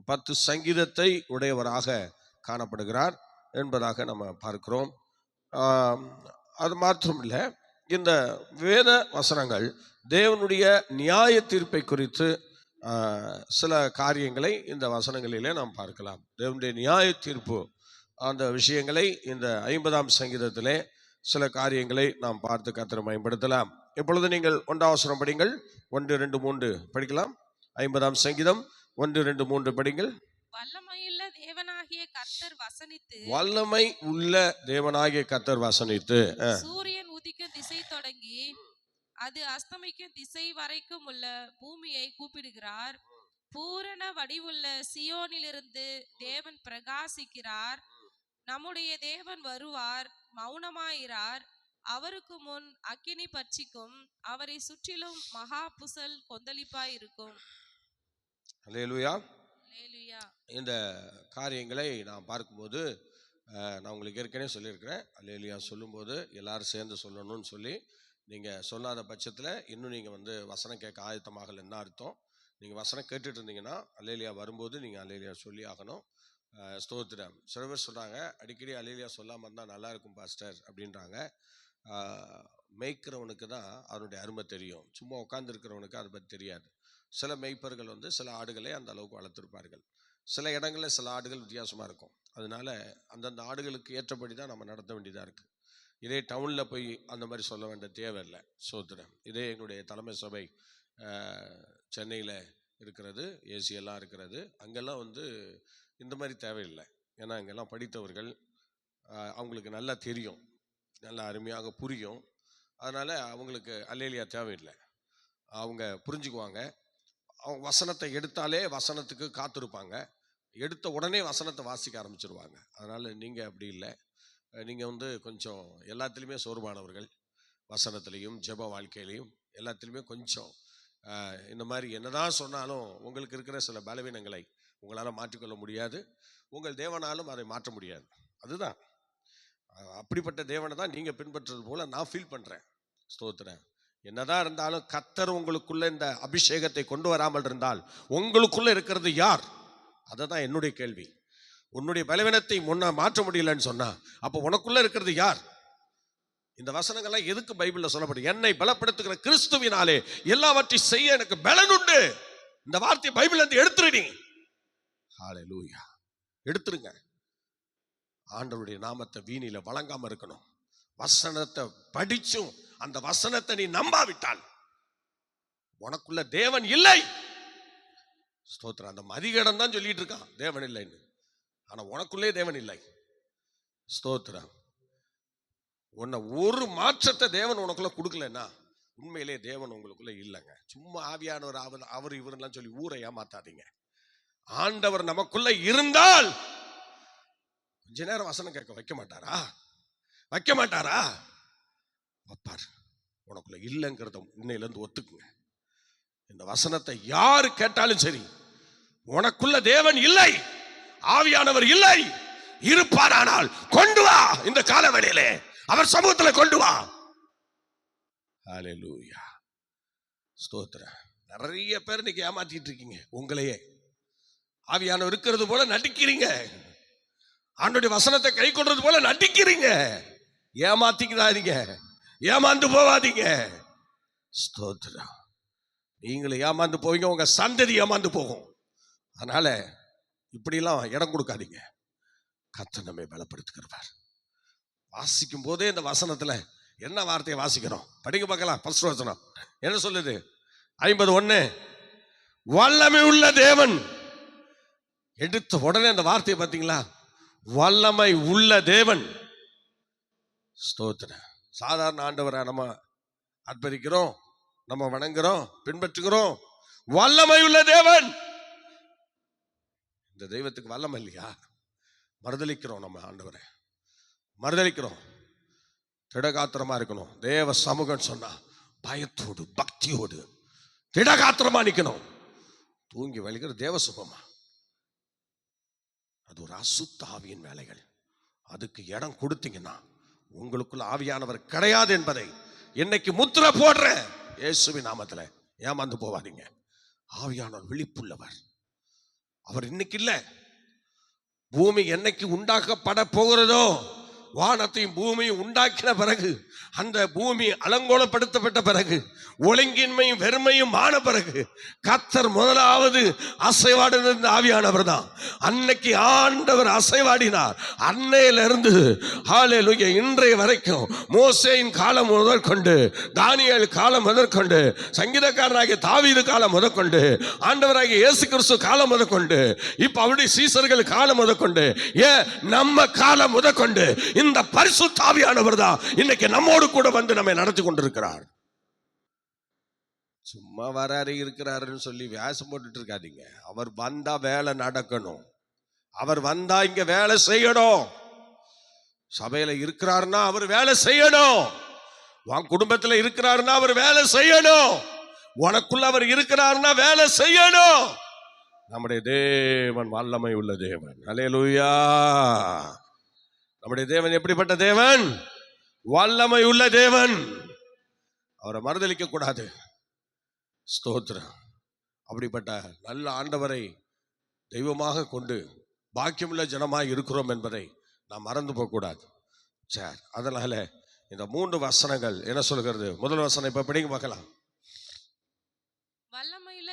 [SPEAKER 1] 10 சங்கீதத்தை உடையவராக காணப்படுகிறார் என்பதாக நம்ம பார்க்கிறோம். அது மாத்திரமில்லை, இந்த வேத வசனங்கள் தேவனுடைய நியாய தீர்ப்பை குறித்து சில காரியங்களை இந்த வசனங்களிலே நாம் பார்க்கலாம். தேவனுடைய நியாய தீர்ப்பு அந்த விஷயங்களை இந்த 50ஆம் சங்கீதத்திலே சில காரியங்களை நாம் பார்த்து கர்த்தரை மகிமைப்படுத்தலாம். இப்பொழுது நீங்கள் 1ஆம் வசனம் படிங்கள். 1, 2, 3 படிக்கலாம். 50ஆம் சங்கீதம் 1, 2, 3 படிங்கள்.
[SPEAKER 3] வல்லமையுள்ள தேவனாகிய கர்த்தர் வசனித்து,
[SPEAKER 1] வல்லமை உள்ள தேவனாகிய கர்த்தர் வசனித்து,
[SPEAKER 3] சூரியன் உதிக்கும் திசை தொடங்கி அது அஸ்தமிக்கும் திசை வரைக்கும் உள்ள பூமியை கூப்பிடுகிறார். பூரண வடிவுள்ள சியோனிலிருந்து தேவன் பிரகாசிக்கிறார். நம்முடைய தேவன் வருவார், மௌனமாயிரார். அவருக்கு முன் அக்கினி பட்சிக்கும், அவரை சுற்றிலும் மகா புசல் கொந்தளிப்பாயிருக்கும்.
[SPEAKER 1] அல்லேலூயா.
[SPEAKER 3] அல்லேலூயா.
[SPEAKER 1] இந்த காரியங்களை நான் பார்க்கும்போது நான் உங்களுக்கு ஏற்கனவே சொல்லியிருக்கிறேன். அல்லேலூயா சொல்லும்போது எல்லாரும் சேர்ந்து சொல்லணும்னு சொல்லி, நீங்கள் சொல்லாத பட்சத்தில் இன்னும் நீங்கள் வசனம் கேட்க ஆயத்தமாகலைன்னா அர்த்தம். நீங்கள் வசனம் கேட்டுட்டு இருந்தீங்கன்னா அல்லேலூயா வரும்போது நீங்கள் அல்லேலூயா சொல்லி ஆகணும். ஸ்தோத்திரம். சில பேர் சொல்கிறாங்க, அடிக்கடி அல்லேலூயா சொல்லாமல் இருந்தால் நல்லா இருக்கும் பாஸ்டர் அப்படின்றாங்க. மேய்க்கிறவனுக்கு தான் அதனுடைய அருமை தெரியும், சும்மா உட்காந்துருக்கிறவனுக்கு அதை பற்றி தெரியாது. சில மேய்ப்பர்கள் சில ஆடுகளை அந்த அளவுக்கு வளர்த்துருப்பார்கள். சில இடங்களில் சில ஆடுகள் வித்தியாசமாக இருக்கும். அதனால அந்தந்த ஆடுகளுக்கு ஏற்றபடி தான் நம்ம நடத்த வேண்டியதாக இருக்குது. இதே டவுனில் போய் அந்த மாதிரி சொல்ல வேண்டிய தேவையில்லை. சோத்திரம். இதே எங்களுடைய தலைமை சபை சென்னையில் இருக்கிறது, ஏசியெல்லாம் இருக்கிறது. அங்கெல்லாம் இந்த மாதிரி தேவையில்லை. ஏன்னா அங்கெல்லாம் படித்தவர்கள், அவங்களுக்கு நல்லா தெரியும், நல்லா அருமையாக புரியும். அதனால் அவங்களுக்கு அல்லேலூயா தேவையில்லை. அவங்க புரிஞ்சுக்குவாங்க. அவங்க வசனத்தை எடுத்தாலே வசனத்துக்கு காத்திருப்பாங்க. எடுத்த உடனே வசனத்தை வாசிக்க ஆரம்பிச்சிருவாங்க. அதனால் நீங்கள் அப்படி இல்லை. நீங்கள் கொஞ்சம் எல்லாத்துலேயுமே சோர்வானவர்கள், வசனத்திலையும் ஜெப வாழ்க்கையிலையும் எல்லாத்துலேயுமே கொஞ்சம் இந்த மாதிரி என்னதான் சொன்னாலும் உங்களுக்கு இருக்கிற சில பலவீனங்களை உங்களால் மாற்றிக்கொள்ள முடியாது, உங்கள் தேவனாலும் அதை மாற்ற முடியாது. அதுதான், அப்படிப்பட்ட தேவனை தான் நீங்கள் பின்பற்றுறது போல நான் ஃபீல் பண்ணுறேன். ஸ்தோத்திரம். என்னதான் இருந்தாலும் கர்த்தர் உங்களுக்குள்ள இந்த அபிஷேகத்தை கொண்டு வராமல் இருந்தால் உங்களுக்குள்ள இருக்கிறது யார்? அதை தான் என்னுடைய கேள்வி. உன்னுடைய பலவீனத்தை முன்ன மாற்ற முடியலன்னு சொன்னா அப்போ உனக்குள்ள இருக்கிறது யார்? இந்த வசனங்கள்லாம் எதுக்கு பைபிள்ல சொல்லப்படும்? என்னை பலப்படுத்துகிற கிறிஸ்துவினாலே எல்லாவற்றையும் செய்ய எனக்கு பலன் உண்டு. இந்த வார்த்தையை பைபிள்ல இருந்து எடுத்துருங்க. ஹல்லேலூயா, எடுத்துருங்க. ஆண்டவருடைய நாமத்தை வீணில வழங்காம இருக்கணும். வசனத்தை படிச்சும் அந்த வசனத்தை நீ நம்பாவிட்டால் உனக்குள்ள தேவன் இல்லை. ஸ்தோத்திரம். அந்த மதிகேடன் தான் சொல்லிட்டு இருக்கான் தேவன் இல்லைன்னு, ஆனா உனக்குள்ளே தேவன் இல்லை. ஸ்தோத்திரம். உன்னை ஒரு மாற்றத்தை தேவன் உனக்குள்ள கொடுக்கலன்னா உண்மையிலே தேவன் உங்களுக்குள்ள இல்லைங்க. சும்மா ஆவியானவர் அவர் இவரெல்லாம் சொல்லி ஊரை ஏமாத்தாதீங்க. ஆண்டவர் நமக்குள்ள இருந்தால் கொஞ்ச நேரம் வசனம் கேட்க வைக்க மாட்டாரா? வைக்க மாட்டாரா? வைப்பார். உனக்குள்ள இல்லைங்கிறத இன்னையிலிருந்து ஒத்துக்குங்க. இந்த வசனத்தை யாரு கேட்டாலும் சரி, உனக்குள்ள தேவன் இல்லை, ஆவியானவர் இல்லை, இருப்பாரானால் கொண்டு வா. இந்த காலவெளியிலே அவர் சமூகத்துல கொண்டு வா. ஹல்லேலூயா, ஸ்தோத்திரம். நிறைய பேர் இன்னைக்கு ஏமாத்திட்டு இருக்கீங்க. உங்களையே ஆவியானவர் இருக்கிறது போல நடிக்கிறீங்க, ஆண்டவருடைய வசனத்தை கை கொள்றது போல நடிக்கிறீங்க. ஏமாத்திக்கிறாதீங்க, ஏமாந்து போவாதீங்க. ஸ்தோத்திரம். நீங்களும் ஏமாந்து போவீங்க, உங்க சந்ததி ஏமாந்து போகும். அதனால இப்படிலாம் இடம் கொடுக்காதீங்க. கர்த்தர் நம்மை பலப்படுத்துகிறார். வாசிக்கும் போதே இந்த வசனத்துல என்ன வார்த்தையை வாசிக்கிறோம் படிங்க பார்க்கலாம். ஃபர்ஸ்ட் வசனம் என்ன சொல்லுது? 51. வல்லமை உள்ள தேவன். எடுத்த உடனே அந்த வார்த்தையை பார்த்தீங்களா? வல்லமை உள்ள தேவன். ஸ்தோத்திரம். சாதாரண ஆண்டவரை நம்ம அர்ப்பணிக்கிறோம், நம்ம வணங்குறோம், பின்பற்றுகிறோம். வல்லமை உள்ள தேவன். இந்த தெய்வத்துக்கு வல்லமை இல்லையா? மறுதலிக்கிறோம், நம்ம ஆண்டவரை மறுதலிக்கிறோம். திடகாத்திரமா இருக்கணும். தேவ சமூகம் சொன்னா பயத்தோடு பக்தியோடு திடகாத்திரமா நிக்கணும். தூங்கி வலிக்கிற தேவ சுகமா? அது ஒரு அசுத்த ஆவியின் வேலைகள். அதுக்கு இடம் கொடுத்தீங்கன்னா உங்களுக்குள்ள ஆவியானவர் கிடையாது என்பதை இன்னைக்கு முத்திரை போடுறேன் இயேசுவின் நாமத்துல. ஏமாந்து போவாதீங்க. ஆவியானவர் விழிப்புள்ளவர். அவர் இன்னைக்கு இல்ல. பூமி என்னைக்கு உண்டாக்கப்பட போகிறதோ, வானத்தையும் பூமியும் உண்டாக்கின பிறகு, அந்த பூமி அலங்கோலப்படுத்தப்பட்ட பிறகு, ஒழுங்கின்மையும் வெறுமையும் ஆன பிறகு, கர்த்தர் முதலாவது அசைவாடினது ஆவியானவர் தான். அன்னைக்கு ஆண்டவர் அசைவாடினார். அன்னையிலிருந்து ஹல்லேலூயா இன்றைய வரைக்கும், மோசேயின் காலம் முதற்கொண்டு, தானியேல் காலம் முதற்கொண்டு, சங்கீதக்காரனாகிய தாவீது காலம் முதற்கொண்டு, ஆண்டவராகிய இயேசு கிறிஸ்து காலம் முதற்கொண்டு, இப்ப அவருடைய சீசர்கள் காலம் முதற்கொண்டு, நம்ம காலம் முதற்கொண்டு இந்த பரிசுத்த ஆவியானவர் தான் இன்னைக்கு நம்மோடு கூட வந்து நம்மை நடத்தி கொண்டிருக்கிறார். சும்மா வராரு இருக்கிறாருன்னு சொல்லி வேஷம் போட்டுட்டு இருக்காதீங்க. அவர் வந்தா வேலை நடக்கணும். அவர் வந்தா இங்க வேலை செய்யணும். சபையில இருக்கிறாருன்னா அவர் வேலை செய்யணும். உன் குடும்பத்துல இருக்கிறாருன்னா அவர் வேலை செய்யணும். உனக்குள்ள அவர் இருக்கிறாருன்னா வேலை செய்யணும். நம்முடைய தேவன் வல்லமை உள்ள தேவன். அல்லேலூயா. நம்முடைய தேவன் எப்படிப்பட்ட தேவன்? வல்லமை உள்ள தேவன். அவரை மறுதலிக்க கூடாது. ஸ்தோத்திரம். அப்படிப்பட்ட நல்ல ஆண்டவரை தெய்வமாக கொண்டு பாக்கியமுள்ள ஜனமாய் இருக்கிறோம் என்பதை நாம் மறந்து போகக்கூடாது. சரி, அதனால இந்த 3 வசனங்கள் என்ன சொல்கிறது? முதல் வசனம் இப்ப படிங்க பார்க்கலாம். வல்லமையுள்ள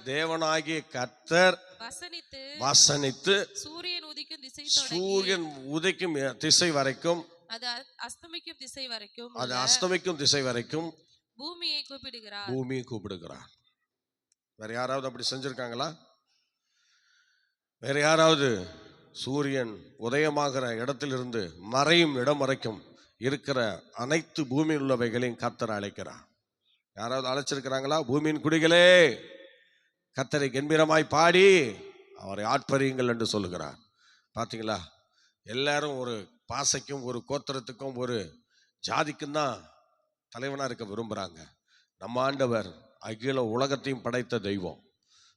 [SPEAKER 1] தேவனாகிய கர்த்தர் வசனித்து சூரியன் உதிக்கும் திசை வரைக்கும், அது அஸ்தமிக்கும் திசை வரைக்கும் பூமியை கூப்பிடுகிறார். வேற யாராவது அப்படி செஞ்சிருக்காங்களா? வேற யாராவது சூரியன் உதயமாகிற இடத்திலிருந்து மறையும் இடம் வரைக்கும் இருக்கிற அனைத்து பூமியில் உள்ளவைகளையும் கர்த்தர் அழைக்கிறார். யாராவது அழைச்சிருக்கிறாங்களா? பூமியின் குடிகளே, கர்த்தரை கம்பீரமாய் பாடி அவரை ஆட்பரியுங்கள் என்று சொல்லுகிறார். பார்த்தீங்களா? எல்லாரும் ஒரு பாசைக்கும், ஒரு கோத்திரத்துக்கும், ஒரு ஜாதிக்கும் தான் தலைவனாக இருக்க விரும்புகிறாங்க. நம்ம ஆண்டவர் அகில உலகத்தையும் படைத்த தெய்வம்.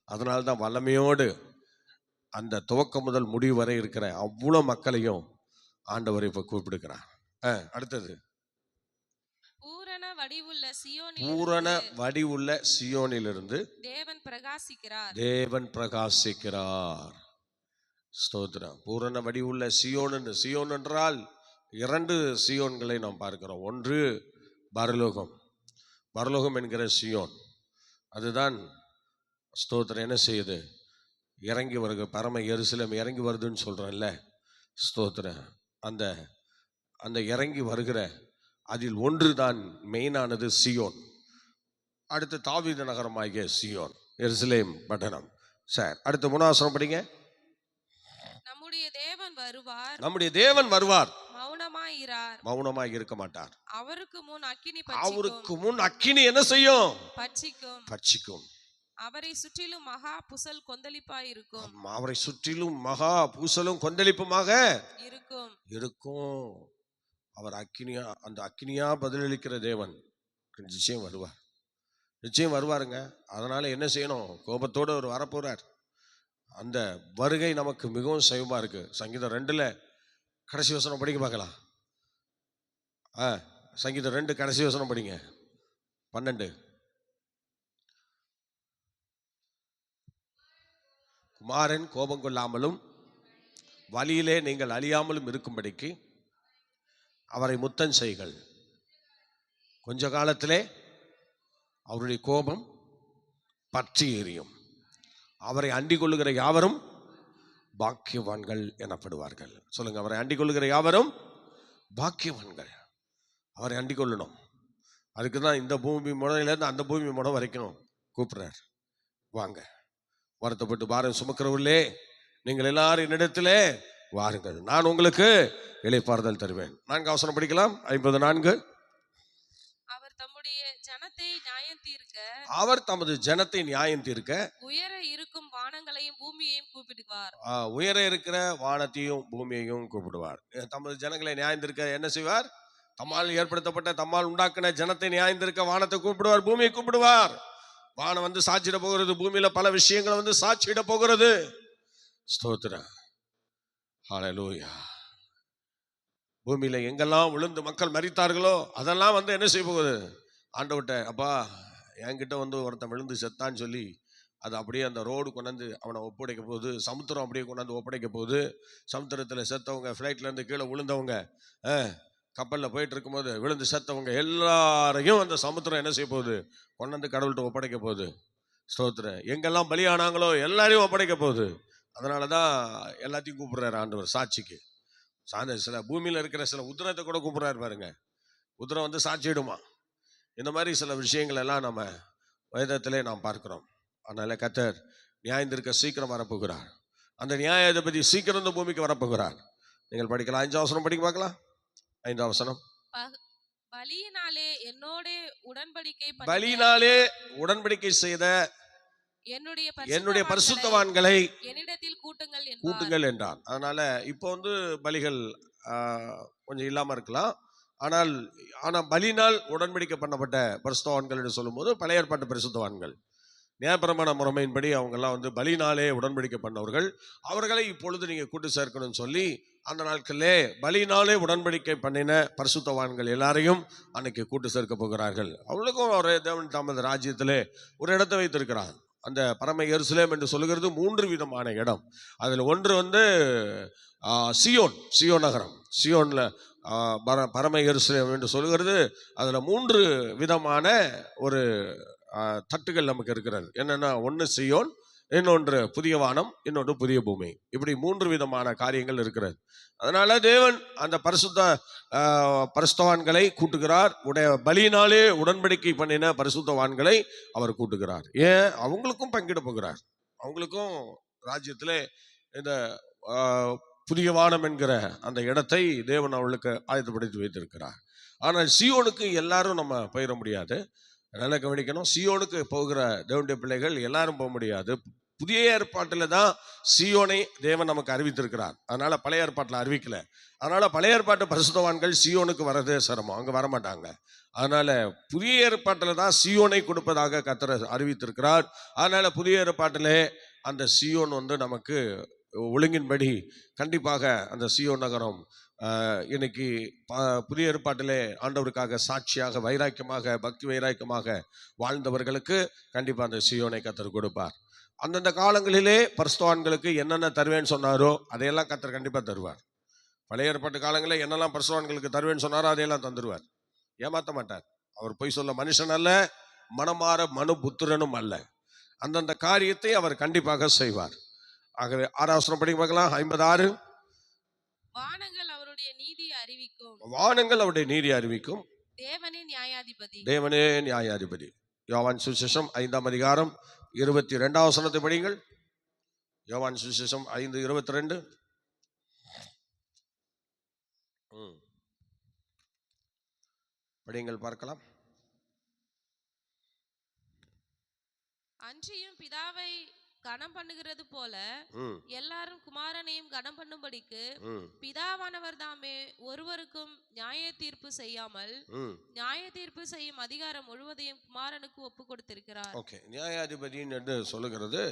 [SPEAKER 1] அதனால்தான் வல்லமையோடு அந்த துவக்கம் முதல் முடிவு வரை இருக்கிற அவ்வளோ மக்களையும் ஆண்டவர் இப்போ கூப்பிடுக்கிறார். அடுத்தது,
[SPEAKER 3] பூரண
[SPEAKER 1] வடிவுள்ள சியோனிலிருந்து
[SPEAKER 3] தேவன் பிரகாசிக்கிறார்.
[SPEAKER 1] தேவன் பிரகாசிக்கிறார். ஸ்தோத்திரம். பூரண வடிவுள்ள சியோன் என்றால் 2 சியோன்களை நாம் பார்க்கிறோம். ஒன்று பரலோகம் என்கிற சியோன். அதுதான் ஸ்தோத்திரம் என்ன செய்யுது, இறங்கி வருக, பரம எருசலேம் இறங்கி வருதுன்னு சொல்கிறேன்ல. ஸ்தோத்திரம். அந்த இறங்கி வருகிற அதில் ஒன்று தான் மெயினானது சியோன். அடுத்து தாவீது நகரமாகிய சியோன், எருசலேம் பட்டணம். சார், அடுத்து 3ஆம் வசனம் படிங்க. நம்முடைய தேவன் வருவார், மௌனமாய் இருக்க மாட்டார்.
[SPEAKER 3] அவருக்கு முன்
[SPEAKER 1] அக்கினி என்ன செய்யும், பட்சிக்கும்.
[SPEAKER 3] அவரை சுற்றிலும் மகா புசல் கொந்தளிப்பாயிருக்கும்.
[SPEAKER 1] அவரை சுற்றிலும் மகா பூசலும் கொந்தளிப்புமாக இருக்கும். அவர் அந்த அக்கினியா பதிலளிக்கிற தேவன். நிச்சயம் வருவாருங்க. அதனால என்ன செய்யணும், கோபத்தோடு அவர் வரப்போறார். அந்த வருகை நமக்கு மிகவும் சமமா இருக்கு. சங்கீதம் 2 கடைசி வசனம் படிக்க பார்க்கலாம். சங்கீதம் 2 கடைசி வசனம் படிங்க. 12. குமாரன் கோபம் கொள்ளாமலும் வழியிலே நீங்கள் அழியாமலும் இருக்கும்படிக்கு அவரை முத்தம் செய்கள். கொஞ்ச காலத்திலே அவருடைய கோபம் பற்றி எரியும். அவரை அண்டிக் கொள்ளுகிற யாவரும் பாக்கியவான்கள் எனப்படுவார்கள். சொல்லுங்க, அவரை அண்டிக் கொள்ளுகிற யாவரும் பாக்கியவான்கள். அவரை அண்டிக் கொள்ளணும். அதுக்கு தான் இந்த பூமி முனையிலேருந்து அந்த பூமி முனை வரைக்கும் கூப்பிடுறார். வாங்க, வருத்தப்பட்டு பாரம் சுமக்கிறவர்களே, நீங்கள் எல்லாரும் என்னிடத்திலே வாருங்கள், நான் உங்களுக்கு இளைப்பாறுதல் தருவேன். 4ஆம் வசனம் படிக்கலாம். 54. அவர் தமது ஜனத்தை நியாயம் தீர்க்க
[SPEAKER 3] உயர இருக்கும் வானங்களையும் பூமியையும் கூப்பிடுவார்.
[SPEAKER 1] உயர இருக்கிற வானத்தையும் பூமியையும் கூப்பிடுவார். தமது ஜனங்களை நியாயம் தீர்க்க என்ன செய்வார்? தம்மால் ஏற்படுத்தப்பட்ட, தம்மால் உண்டாக்கின ஜனத்தை நியாயம் தீர்க்க வானத்தை கூப்பிடுவார், பூமியை கூப்பிடுவார். வானம் வந்து சாட்சியிட போகிறது. பூமியில பல விஷயங்களை வந்து சாட்சியிட போகிறது. ஸ்தோத்திரம். ஹல்லேலூயா. பூமியில எங்கெல்லாம் விழுந்து மக்கள் மரித்தார்களோ அதெல்லாம் வந்து என்ன செய்ய போகுது, ஆண்டவர்கிட்ட, அப்பா என்கிட்ட வந்து ஒருத்தன் விழுந்து செத்தான்னு சொல்லி அது அப்படியே அந்த ரோடு கொண்டாந்து அவனை ஒப்படைக்க போகுது. சமுத்திரம் அப்படியே கொண்டாந்து ஒப்படைக்க போகுது. சமுத்திரத்தில் செத்தவங்க, ஃப்ளைட்லேருந்து கீழே விழுந்தவங்க, கப்பலில் போயிட்டு இருக்கும்போது விழுந்து செத்தவங்க எல்லாரையும் அந்த சமுத்திரம் என்ன செய்ய போகுது, கொண்டாந்து கடவுள்கிட்ட ஒப்படைக்க போகுது. ஸ்தோத்திரம். எங்கெல்லாம் பலியானாங்களோ எல்லாரையும் ஒப்படைக்க போகுது. அதனால தான் எல்லாத்தையும் கூப்பிடுறாரு ஆண்டவர் சாட்சிக்கு. சில பூமியில் இருக்கிற சில உதிரத்தை கூட கூப்பிடுறாரு பாருங்க. உதிரம் வந்து சாட்சியிடுமா. இந்த மாதிரி சில விஷயங்கள் எல்லாம் நம்ம வேதத்திலே நாம் பார்க்கிறோம். அதனால கர்த்தர் நியாயந்திருக்க சீக்கிரம் வரப்போகிறார். அந்த நியாயாதிபதி சீக்கிரம் இந்த பூமிக்கு வரப்போகிறார். நீங்கள் படிக்கலாம். 5ஆம் வசனம் படிக்க பார்க்கலாம். 5ஆம் வசனம்.
[SPEAKER 3] பலியினாலே
[SPEAKER 1] உடன்படிக்கை செய்த என்னுடைய பரிசுத்தவான்களை
[SPEAKER 3] என்னிடத்தில்
[SPEAKER 1] கூட்டுங்கள் என்றான். அதனால இப்போ வந்து பலிகள் கொஞ்சம் இல்லாம இருக்கலாம். ஆனால் பலினால் உடன்படிக்கை பண்ணப்பட்ட பரிசுத்தவான்கள் என்று சொல்லும் போது பழைய ஏற்பாட்டு பரிசுத்தவான்கள், நியாயப்பிரமாண முறைமையின்படி அவங்கெல்லாம் வந்து பலினாலே உடன்படிக்கை பண்ணவர்கள். அவர்களை இப்பொழுது நீங்க கூட்டு சேர்க்கணும்னு சொல்லி அந்த நாட்களிலே பலினாலே உடன்படிக்கை பண்ணின பரிசுத்தவான்கள் எல்லாரையும் அன்னைக்கு கூட்டு சேர்க்க போகிறார்கள். அவங்களுக்கும் ஒரு தேவன் தமது ராஜ்யத்திலே ஒரு இடத்தை வைத்திருக்கிறார். அந்த பரம எருசலேம் என்று சொல்லுகிறது 3 விதமான இடம். அதில் ஒன்று வந்து சியோன் நகரம். சியோன்ல பரம எருசலேம் என்று சொல்லுகிறது. அதில் 3 விதமான ஒரு தட்டுகள் நமக்கு இருக்கிறது. என்னன்னா, ஒன்று சியோன், இன்னொன்று புதிய வானம், இன்னொன்று புதிய பூமி. இப்படி 3 விதமான காரியங்கள் இருக்கிறது. அதனால தேவன் அந்த பரிசுத்தவான்களை கூட்டுகிறார். பலியினாலே உடன்படிக்கை பண்ணின பரிசுத்தவான்களை அவர் கூட்டுகிறார். ஏன்? அவங்களுக்கும் பங்கிட போகிறார். அவங்களுக்கும் ராஜ்யத்திலே இந்த புதிய வானம் என்கிற அந்த இடத்தை தேவன் அவளுக்கு ஆயத்தப்படுத்தி வைத்திருக்கிறார். ஆனால் சியோனுக்கு எல்லாரும் நம்ம போயிட முடியாது. நல்லா கவனிக்கணும். சியோனுக்கு போகிற தேவனுடைய பிள்ளைகள் எல்லாரும் போக முடியாது. புதிய ஏற்பாட்டில் தான் சியோனை தேவன் நமக்கு அறிவித்திருக்கிறார். அதனால பழைய ஏற்பாட்டில் அறிவிக்கல. அதனால பழைய ஏற்பாட்டு பரிசுத்தவான்கள் சியோனுக்கு வர்றது சிரமம், அங்கே வரமாட்டாங்க. அதனால புதிய ஏற்பாட்டில் தான் சீயோனை கொடுப்பதாக கர்த்தர் அறிவித்திருக்கிறார். அதனால புதிய ஏற்பாட்டிலே அந்த சீயோன் நமக்கு ஒழுங்கின்படி கண்டிப்பாக அந்த சீயோன் நகரம் இன்னைக்கு புதிய ஏற்பாட்டிலே ஆண்டவருக்காக சாட்சியாக வைராக்கியமாக பக்தி வைராக்கியமாக வாழ்ந்தவர்களுக்கு கண்டிப்பாக அந்த சீயோனை கர்த்தர் கொடுப்பார். அந்தந்த காலங்களிலே பரிசுத்தவான்களுக்கு என்னென்ன தருவேன்னு சொன்னாரோ அதையெல்லாம் கர்த்தர் கண்டிப்பாக தருவார். பழைய ஏற்பாட்டு காலங்களில் என்னெல்லாம் பரிசுத்தவான்களுக்கு தருவேன்னு சொன்னாரோ அதையெல்லாம் தந்துடுவார். ஏமாற்ற மாட்டார். அவர் பொய் சொல்ல மனுஷன் அல்ல, மனமாற மனு புத்திரனும் அல்ல. அந்தந்த காரியத்தை அவர் கண்டிப்பாக செய்வார். ஆகவே 6ஆம் வசனம் படிக்க பார்க்கலாம். 56.
[SPEAKER 3] வானங்கள் அவருடைய நீதியை அறிவிக்கும்,
[SPEAKER 1] வானங்கள் அவருடைய நீதி அறிவிக்கும்,
[SPEAKER 3] தேவனே நியாயாதிபதி.
[SPEAKER 1] தேவனே நியாயாதிபதி. யோவான் சுவிசேஷம் 5ஆம் அதிகாரம் 22ஆம் வசனத்தை படியுங்கள். யோவான் சுவிசேஷம் 5:22. படியுங்கள் பார்க்கலாம்.
[SPEAKER 3] அன்றியும் பிதாவை கனம் பண்ணுகிறது போல எல்லாரும் குமாரனையும் கனம் பண்ணும்படிக்கு பிதாவானவர் தாமே ஒருவருக்கும் நியாய தீர்ப்பு செய்யாமல் நியாய தீர்ப்பு செய்யும் அதிகாரம் முழுவதையும் குமாரனுக்கு ஒப்பு கொடுத்திருக்கிறார்.
[SPEAKER 1] ஓகே, நியாயாதிபதி என்று சொல்லுகிறது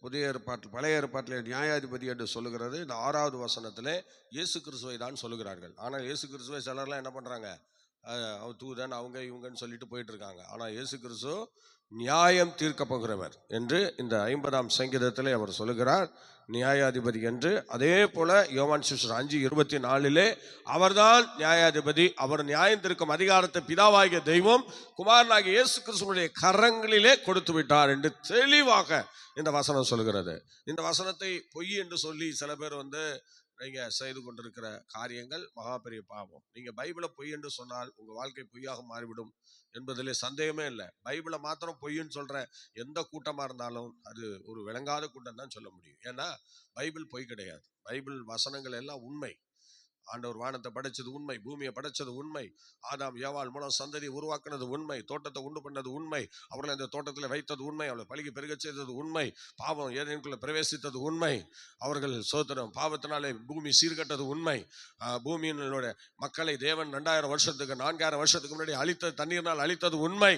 [SPEAKER 1] புதிய ஏற்பாட்டில். பழைய ஏற்பாட்டில் நியாயாதிபதி என்று சொல்லுகிறது இந்த 6வது வசனத்திலே இயேசு கிறிஸ்துவை தான் சொல்லுகிறார்கள். ஆனால் இயேசு கிறிஸ்துவை சிலர்லாம் என்ன பண்றாங்க, தூதன் அவங்க இவங்கன்னு சொல்லிட்டு போயிட்டு இருக்காங்க. ஆனால் இயேசு கிறிஸ்து நியாயம் தீர்க்க போகிறவர் என்று இந்த 50ஆம் சங்கீதத்திலே அவர் சொல்லுகிறார், நியாயாதிபதி என்று. அதே போல யோவான் சுவிசேஷம் 5:24 அவர்தான் நியாயாதிபதி, அவர் நியாயம் தீர்க்கும் அதிகாரத்தை பிதாவாகிய தெய்வம் குமாரனாகிய இயேசு கிறிஸ்துவினுடைய கரங்களிலே கொடுத்து விட்டார் என்று தெளிவாக இந்த வசனம் சொல்கிறது. இந்த வசனத்தை பொய் என்று சொல்லி சில பேர் நீங்க செய்து கொண்டிருக்கிற காரியங்கள் மகா பெரிய பாவம். நீங்க பைபிளை பொய் என்று சொன்னால் உங்க வாழ்க்கை பொய்யாக மாறிவிடும் என்பதிலே சந்தேகமே இல்லை. பைபிளை மாத்திரம் பொய்ன்னு சொல்ற எந்த கூட்டமா இருந்தாலும் அது ஒரு விளங்காத கூட்டம் தான் சொல்ல முடியும். ஏன்னா பைபிள் பொய் கிடையாது. பைபிள் வசனங்கள் எல்லாம் உண்மை. ஆண்டவர் வானத்தை படைச்சது உண்மை, பூமியை படைச்சது உண்மை, ஆதாம் ஏவாள் மூலம் சந்ததியை உருவாக்குனது உண்மை, தோட்டத்தை உண்டு பண்ணது உண்மை, அவர்களை அந்த தோட்டத்தில் வைத்தது உண்மை, அவளை பழுகி பெருக செய்தது உண்மை, பாவம் ஏதேனுக்குள்ள பிரவேசித்தது உண்மை, அவர்கள் சோதனம் பாவத்தினாலே பூமி சீர்கட்டது உண்மை, பூமியினுடைய மக்களை தேவன் 2000 வருஷத்துக்கு 4000 வருஷத்துக்கு முன்னாடி அழித்தது தண்ணீர்னால் அழித்தது உண்மை.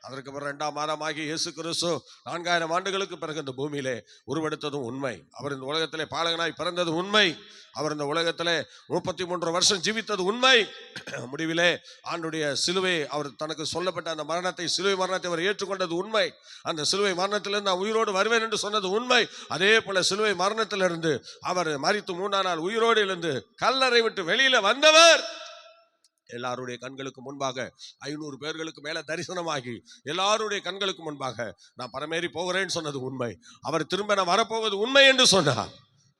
[SPEAKER 1] அதற்கு பிறகு 2ஆம் மாதமாகி இயேசு கிறிஸ்து 4000 ஆண்டுகளுக்கு பிறகு இந்த பூமியிலே உருவெடுத்ததும் உண்மை. அவர் இந்த உலகத்திலே பாலகனாய் பிறந்தது உண்மை. அவர் இந்த உலகத்திலே 33 வருஷம் ஜீவித்தது உண்மை. முடிவிலே ஆண்டுடைய சிலுவை, அவர் தனக்கு சொல்லப்பட்ட அந்த மரணத்தை, சிலுவை மரணத்தை அவர் ஏற்றுக்கொண்டது உண்மை. அந்த சிலுவை மரணத்திலிருந்து நான் உயிரோடு வருவேன் என்று சொன்னது உண்மை. அதே போல சிலுவை மரணத்திலிருந்து அவர் மரித்து 3ஆம் நாள் உயிரோடு எழுந்து கல்லறை விட்டு வெளியில வந்தவர் எல்லாருடைய கண்களுக்கு முன்பாக 500 பேர்களுக்கு மேல தரிசனமாகி எல்லாருடைய கண்களுக்கு முன்பாக நான் பரமேறி போகிறேன்னு சொன்னது உண்மை. அவர் திரும்ப நான் வரப்போவது உண்மை என்று சொன்னார்.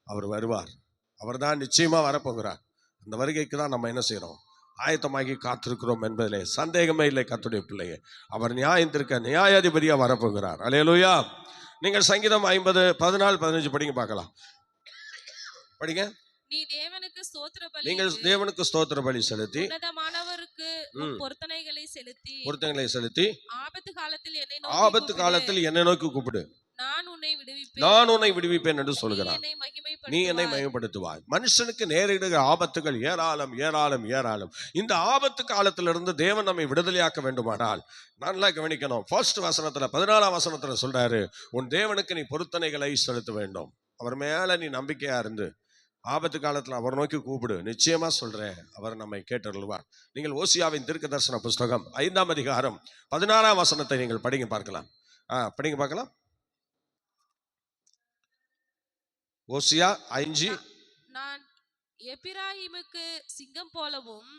[SPEAKER 1] அவர் வருவார். அவர் தான் நிச்சயமா வரப்போகிறார். அந்த வருகைக்கு தான் நம்ம என்ன செய்யறோம், ஆயத்தமாகி காத்திருக்கிறோம் என்பதிலே சந்தேகமே இல்லை. கர்த்தருடைய பிள்ளையே, அவர் நியாயத்திற்கு நியாயாதிபதியா வரப்போகிறார். அல்லேலூயா. நீங்கள் சங்கீதம் 50 14 15 படிங்க பார்க்கலாம். படிங்க. நீங்கள் தேவனுக்கு ஸ்தோத்திர பலி செலுத்தி
[SPEAKER 3] உன்னதமானவருக்கு பொருத்தனைகளை
[SPEAKER 1] செலுத்தி ஆபத்து காலத்தில் என்னை நோக்கி கூப்பிடு, நான் உன்னை விடுவிப்பேன் என்று சொல்கிறார். நீ என்னை மகிமைப்படுத்துவாய். மனுஷனுக்கு நேரிடுகிற ஆபத்துகள் ஏராளம் ஏராளம் ஏராளம். இந்த ஆபத்து காலத்திலிருந்து தேவன் நம்மை விடுதலையாக்க வேண்டுமானால் நல்லா கவனிக்கணும். ஃபர்ஸ்ட் வசனத்துல 14ஆம் வசனத்துல சொல்றாரு, உன் தேவனுக்கு நீ பொருத்தனைகளை செலுத்த வேண்டும். அவர் மேல நீ நம்பிக்கையா இருந்து ஆபத்து காலத்துல அவர் நோக்கி கூப்பிடு. நிச்சயமா சொல்றேன், அவர் நம்மை கேட்டருள்வார். நீங்கள் ஓசியாவின் தீர்க்க தரிசன புஸ்தகம் 5ஆம் அதிகாரம் 16ஆம் வசனத்தை நீங்கள் படிங்க பார்க்கலாம். படிங்க பார்க்கலாம். ஓசியா 5.
[SPEAKER 3] நான் எப்பிராயீமுக்கு சிங்கம் போலவும்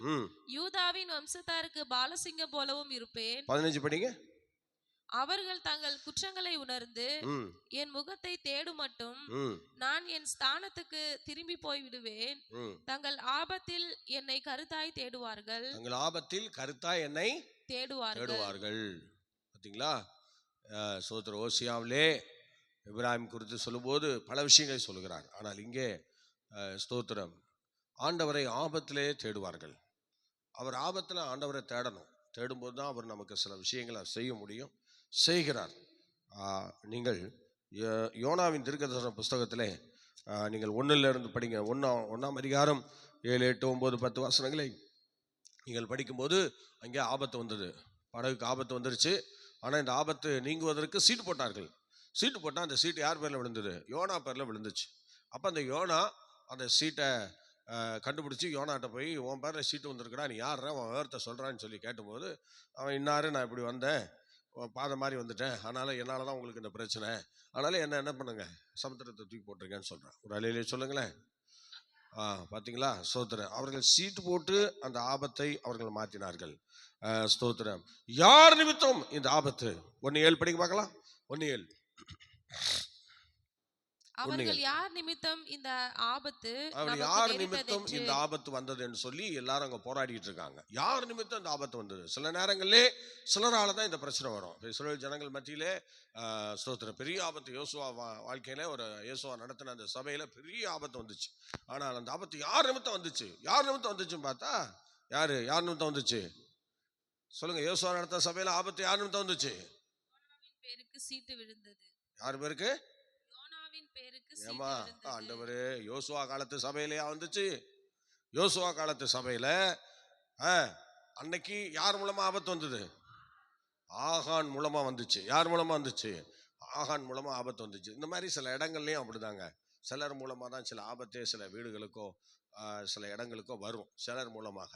[SPEAKER 3] யூதாவின் வம்சத்தாருக்கு பாலசிங்கம் போலவும் இருப்பேன்.
[SPEAKER 1] 15 படிங்க.
[SPEAKER 3] அவர்கள் தங்கள் குற்றங்களை உணர்ந்து என் முகத்தை தேடும் மட்டும் நான் என் ஸ்தானத்துக்கு திரும்பி போய் விடுவேன். தங்கள் ஆபத்தில் என்னை கருத்தாய் தேடுவார்கள்.
[SPEAKER 1] தங்கள் ஆபத்தில் கருத்தாய் என்னை தேடுவார்கள். பாத்தீங்களா? சோதர ஓசியாவிலே இப்ராஹிம் குறித்து சொல்லும்போது பல விஷயங்களை சொல்லுகிறார். ஆனால் இங்கே ஸ்தோத்திரம், ஆண்டவரை ஆபத்திலே தேடுவார்கள். அவர் ஆபத்தில் ஆண்டவரை தேடணும். தேடும்போது தான் அவர் நமக்கு சில விஷயங்களை செய்ய முடியும், செய்கிறார். நீங்கள் யோனாவின் தீர்க்கதரிசன புஸ்தகத்திலே நீங்கள் 1 படிங்க. 1ஆம் அதிகாரம் 7, 8, 9, 10 வசனங்களை நீங்கள் படிக்கும்போது அங்கே ஆபத்து வந்தது, படகுக்கு ஆபத்து வந்துருச்சு. ஆனால் இந்த ஆபத்து நீங்குவதற்கு சீட்டு போட்டார்கள். சீட்டு போட்டால் அந்த சீட்டு யார் பேரில் விழுந்தது? யோனா பேரில் விழுந்துச்சு. அப்போ அந்த யோனா அந்த சீட்டை கண்டுபிடிச்சி யோனாட்ட போய், உன் பேரில் சீட்டு வந்திருக்கடா, நீ யார், உன் விவரத்தை சொல்கிறான்னு சொல்லி கேட்டும்போது, அவன் இன்னாரு, நான் இப்படி வந்தேன், பாதை மாதிரி வந்துட்டேன், அதனால் என்னால் தான் உங்களுக்கு இந்த பிரச்சனை, அதனால் என்ன பண்ணுங்க, சமுத்திரத்தை தூக்கி போட்டிருக்கேன்னு சொல்கிறான். ஒரு அலையிலே சொல்லுங்களேன். பார்த்தீங்களா? ஸ்தோத்திரம். அவர்கள் சீட்டு போட்டு அந்த ஆபத்தை அவர்கள் மாற்றினார்கள். ஸ்தோத்திரம். யார் நிமித்தம் இந்த ஆபத்து? 1:7 படிக்க பார்க்கலாம். 1:7.
[SPEAKER 3] அவர்கள் யார் நிமித்தம் இந்த ஆபத்து
[SPEAKER 1] அவர்கள் யார் நிமித்தம் இந்த ஆபத்து வந்ததுன்னு சொல்லி எல்லாரும் அங்க போராடிட்டு இருக்காங்க. யார் நிமித்தம் இந்த ஆபத்து வந்தது? சில நேரங்களிலே சிலரால தான் இந்த பிரச்சனை வரும். இஸ்ரவேல் ஜனங்கள் மத்தியிலே ஸ்தோத்திரம், பெரிய ஆபத்து. யோசுவா வாழ்க்கையில ஒரு யோசுவா நடத்தின அந்த சபையில பெரிய ஆபத்து வந்துச்சு. ஆனால் அந்த ஆபத்து யார் நிமித்தம் வந்துச்சு? யார் நிமித்தம் வந்துச்சுன்னு பார்த்தா, யார் நிமித்தம் வந்துச்சு சொல்லுங்க? யோசுவா நடத்தின சபையில ஆபத்து யார் நிமித்தம் வந்துச்சு?
[SPEAKER 3] பேருக்கு சீட்டு விழுந்தது.
[SPEAKER 1] யார் பேருக்கு?
[SPEAKER 3] பேருக்கு.
[SPEAKER 1] ஏமா ஆண்டவரே, யோசுவா காலத்து சபையிலயா வந்துச்சு? யோசுவா காலத்து சபையில அன்னைக்கு யார் மூலமா ஆபத்து வந்தது? ஆகான் மூலமா வந்துச்சு. யார் மூலமா வந்துச்சு? ஆகான் மூலமா ஆபத்து வந்துச்சு. இந்த மாதிரி சில இடங்கள்லயும் அப்படிதாங்க, சிலர் மூலமா தான் சில ஆபத்தே சில வீடுகளுக்கோ சில இடங்களுக்கோ வரும், சிலர் மூலமாக.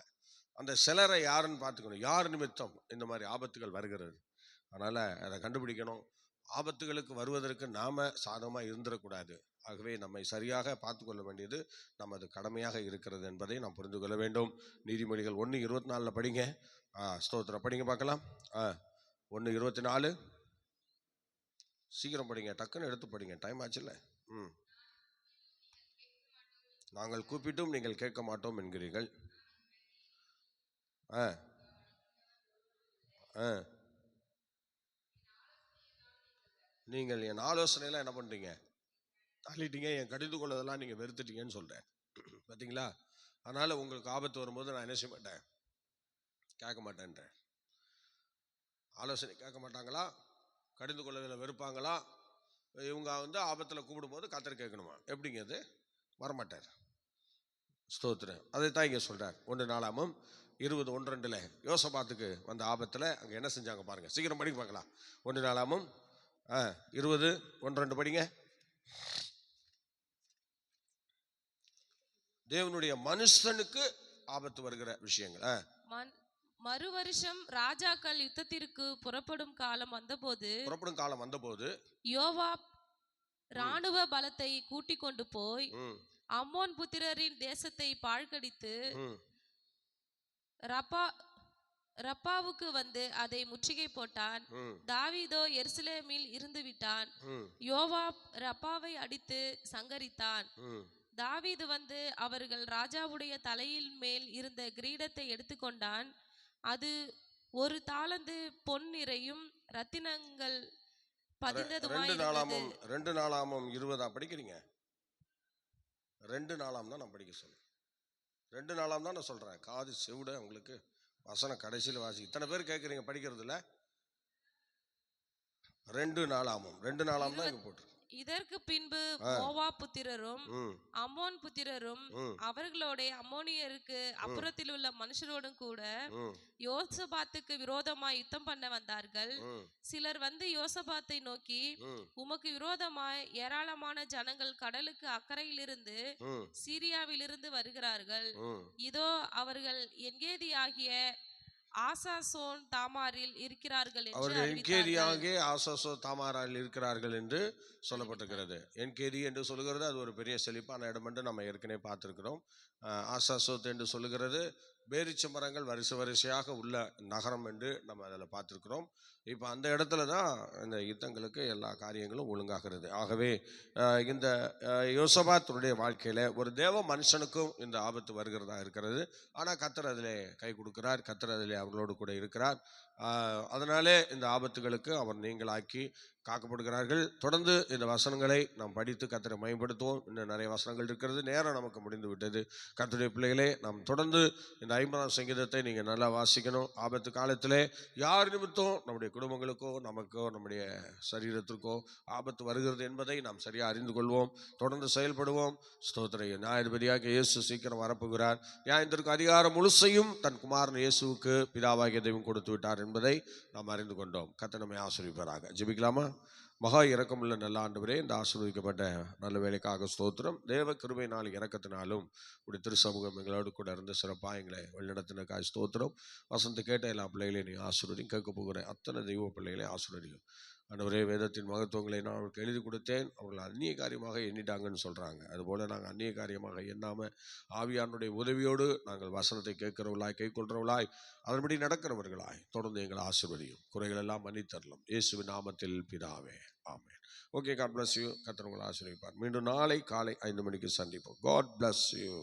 [SPEAKER 1] அந்த சிலரை யாருன்னு பார்த்துக்கணும். யார் நிமித்தம் இந்த மாதிரி ஆபத்துகள் வருகிறது? அதனால அதை கண்டுபிடிக்கணும். ஆபத்துகளுக்கு வருவதற்கு நாம சாதகமாக இருந்துடக்கூடாது. ஆகவே நம்மை சரியாக பார்த்து கொள்ள வேண்டியது நமது கடமையாக இருக்கிறது என்பதை நாம் புரிந்து கொள்ள வேண்டும். நீதிமொழிகள் 1:24 படிங்க. ஸ்தோத்திரம், படிங்க பார்க்கலாம். 1:24 சீக்கிரம் படிங்க, டக்குன்னு எடுத்து படிங்க, டைம் ஆச்சுல்ல. நாங்கள் கூப்பிட்டும் நீங்கள் கேட்க மாட்டோம் என்கிறீர்கள். நீங்கள் என் ஆலோசனையெல்லாம் என்ன பண்ணுறீங்க? தள்ளிட்டீங்க. என் கடிந்து கொள்ளதெல்லாம் நீங்கள் வெறுத்துட்டீங்கன்னு சொல்கிறேன். பார்த்தீங்களா? அதனால் உங்களுக்கு ஆபத்து வரும்போது நான் என்ன செய்ய மாட்டேன்? கேட்க மாட்டேன்றேன். ஆலோசனை கேட்க மாட்டாங்களா? கடிந்து கொள்ளதில் வெறுப்பாங்களா? இவங்க ஆபத்தில் கூப்பிடும்போது கத்தர் கேட்கணுமா? எப்படிங்க அது? வரமாட்டார். ஸ்தோத்திரம். அதை தான் இங்கே சொல்கிறார். 1 நாளாகமம் 20:1-2 யோசபாத்துக்கு வந்த ஆபத்தில் அங்கே என்ன செஞ்சாங்க பாருங்கள். சீக்கிரம் படிக்க பார்க்கலாம். 1 நாளாகமம் 20:1-2 படிங்க. தேவனுடைய மனுஷனுக்கு ஆபத்து வருகிற விஷயங்கள்.
[SPEAKER 3] மறு வருஷம் ராஜாக்கள் யுத்தத்திற்கு புறப்படும் காலம் வந்தபோது யோவாப் ராணுவ பலத்தை கூட்டிக் கொண்டு போய் அம்மோன் புத்திரரின் தேசத்தை பாழ்கடித்து ரப்பாவுக்கு வந்து அதை முற்றுகை போட்டான். தாவீதோ எருசலேமில் இருந்து விட்டான். யோவாப் ரப்பாவை அடித்து சங்கரித்தான். தாவீது வந்து அவர்கள் ராஜாவுடைய தலையில் மேல் இருந்த கிரீடத்தை எடுத்துக்கொண்டான். அது 1 தாலந்து பொன் நிறையும் ரத்தினங்கள் பதிந்ததுமாய் இருந்தது.
[SPEAKER 1] 2 நாளாகமம் 20 படிக்கிறீங்க? 2 நாளாம் தான் நான் படிக்க சொல்றேன். 2 நாளாம் தான் நான் சொல்றேன். காது செவிட உங்களுக்கு வசனம் கடைசியில் வாசி. இத்தனை பேர் கேட்குறீங்க படிக்கிறதுல. 2 நாளாகமம் தான் இங்க போட்டு.
[SPEAKER 3] இதற்கு பின்பு மோவாப் புத்திரரும் அம்மோன் புத்திரரும் அவர்களோட அம்மோனியருக்கு அப்புறத்தில் உள்ள மனுஷரோடும் கூட யோசபாத்துக்கு விரோதமாய் யுத்தம் பண்ண வந்தார்கள். சிலர் வந்து யோசபாத்தை நோக்கி, உமக்கு விரோதமாய் ஏராளமான ஜனங்கள் கடலுக்கு அக்கறையிலிருந்து சீரியாவிலிருந்து வருகிறார்கள். இதோ அவர்கள் என்கேதியாகிய ஆசாசோன் தாமாரில் இருக்கிறார்கள் என்று சொல்லப்பட்டிருக்கிறது. என்கேதி என்று சொல்லுகிறது அது ஒரு பெரிய செழிப்பான இடம் என்று நம்ம ஏற்கனவே பார்த்திருக்கிறோம். ஆசாசோத் என்று சொல்லுகிறது பேரிச்ச மரங்கள் வரிசையாக உள்ள நகரம் என்று நம்ம அதில் பார்த்துருக்கிறோம். இப்போ அந்த இடத்துல தான் இந்த யுத்தங்களுக்கு எல்லா காரியங்களும் ஒழுங்காகிறது. ஆகவே இந்த யோசபாத்துடைய வாழ்க்கையில் ஒரு தேவ மனுஷனுக்கும் இந்த ஆபத்து வருகிறதா இருக்கிறது. ஆனால் கர்த்தர் அதிலே கை கொடுக்கிறார். கர்த்தர் அதிலே அவர்களோடு கூட இருக்கிறார்.
[SPEAKER 1] அதனாலே இந்த ஆபத்துகளுக்கு அவர் நீங்களாக்கி காக்கப்படுகிறார்கள். தொடர்ந்து இந்த வசனங்களை நாம் படித்து கர்த்தரை மகிமைப்படுத்துவோம். இன்னும் நிறைய வசனங்கள் இருக்கிறது, நேரம் நமக்கு முடிந்து விட்டது. கர்த்தருடைய பிள்ளைகளே, நாம் தொடர்ந்து இந்த 50ஆம் சங்கீதத்தை நீங்கள் நல்லா வாசிக்கணும். ஆபத்து காலத்திலே யார் நிமித்தம் நம்முடைய குடும்பங்களுக்கோ நமக்கோ நம்முடைய சரீரத்திற்கோ ஆபத்து வருகிறது என்பதை நாம் சரியாக அறிந்து கொள்வோம். தொடர்ந்து செயல்படுவோம். ஸ்தோத்திரம். நியாயாதிபதியாக இயேசு சீக்கிரம் வரப்போகிறார். நியாயத்திற்கு அதிகாரம் முழுசையும் தன் குமாரன் இயேசுவுக்கு பிதாவாகிய தெய்வம் கொடுத்து விட்டார் என்பதை நாம் அறிந்து கொண்டோம். கர்த்தர் நம்மை ஆசீர்வதிப்பாராக. ஜெபிக்கலாமா? மகா இரக்கமுள்ள நல்ல ஆண்டவரே, இந்த ஆசீர்வதிக்கப்பட்ட நல்ல வேலைக்காக ஸ்தோத்திரம். தேவ கிருபையினால் இரக்கத்தினாலும் உடைய திருச்சமூகம் எங்களோடு கூட இருந்து சிறப்பாக எங்களை வழிநடத்தினக்காய் ஸ்தோத்திரம். வசனத்தை கேட்ட எல்லா பிள்ளைகளையும் நீ ஆசீர்வதியும். கேட்க போகிற அத்தனை தெய்வ பிள்ளைகளை ஆசீர்வதியும். ஆண்டவரே, வேதத்தின் மகத்துவங்களை நான் அவர்களுக்கு எழுதி கொடுத்தேன், அவர்கள் அந்நிய காரியமாக எண்ணிட்டாங்கன்னு சொல்கிறாங்க. அதுபோல் நாங்கள் அந்நிய காரியமாக எண்ணாமல் ஆவியானுடைய உதவியோடு நாங்கள் வசனத்தை கேட்கிறவர்களாய், கைக்கொள்கிறவர்களாய், அதன்படி நடக்கிறவர்களாய் தொடர்ந்து எங்களை ஆசீர்வதியும். குறைகள் எல்லாம் மன்னித்தரலாம். இயேசுவின் நாமத்தில் பிதாவே, ஆமென். Okay, God bless you. கர்த்தர் உங்களை ஆசீர்வதிப்பார். மீண்டும் நாளை காலை 5 மணிக்கு சந்திப்போம். God bless you.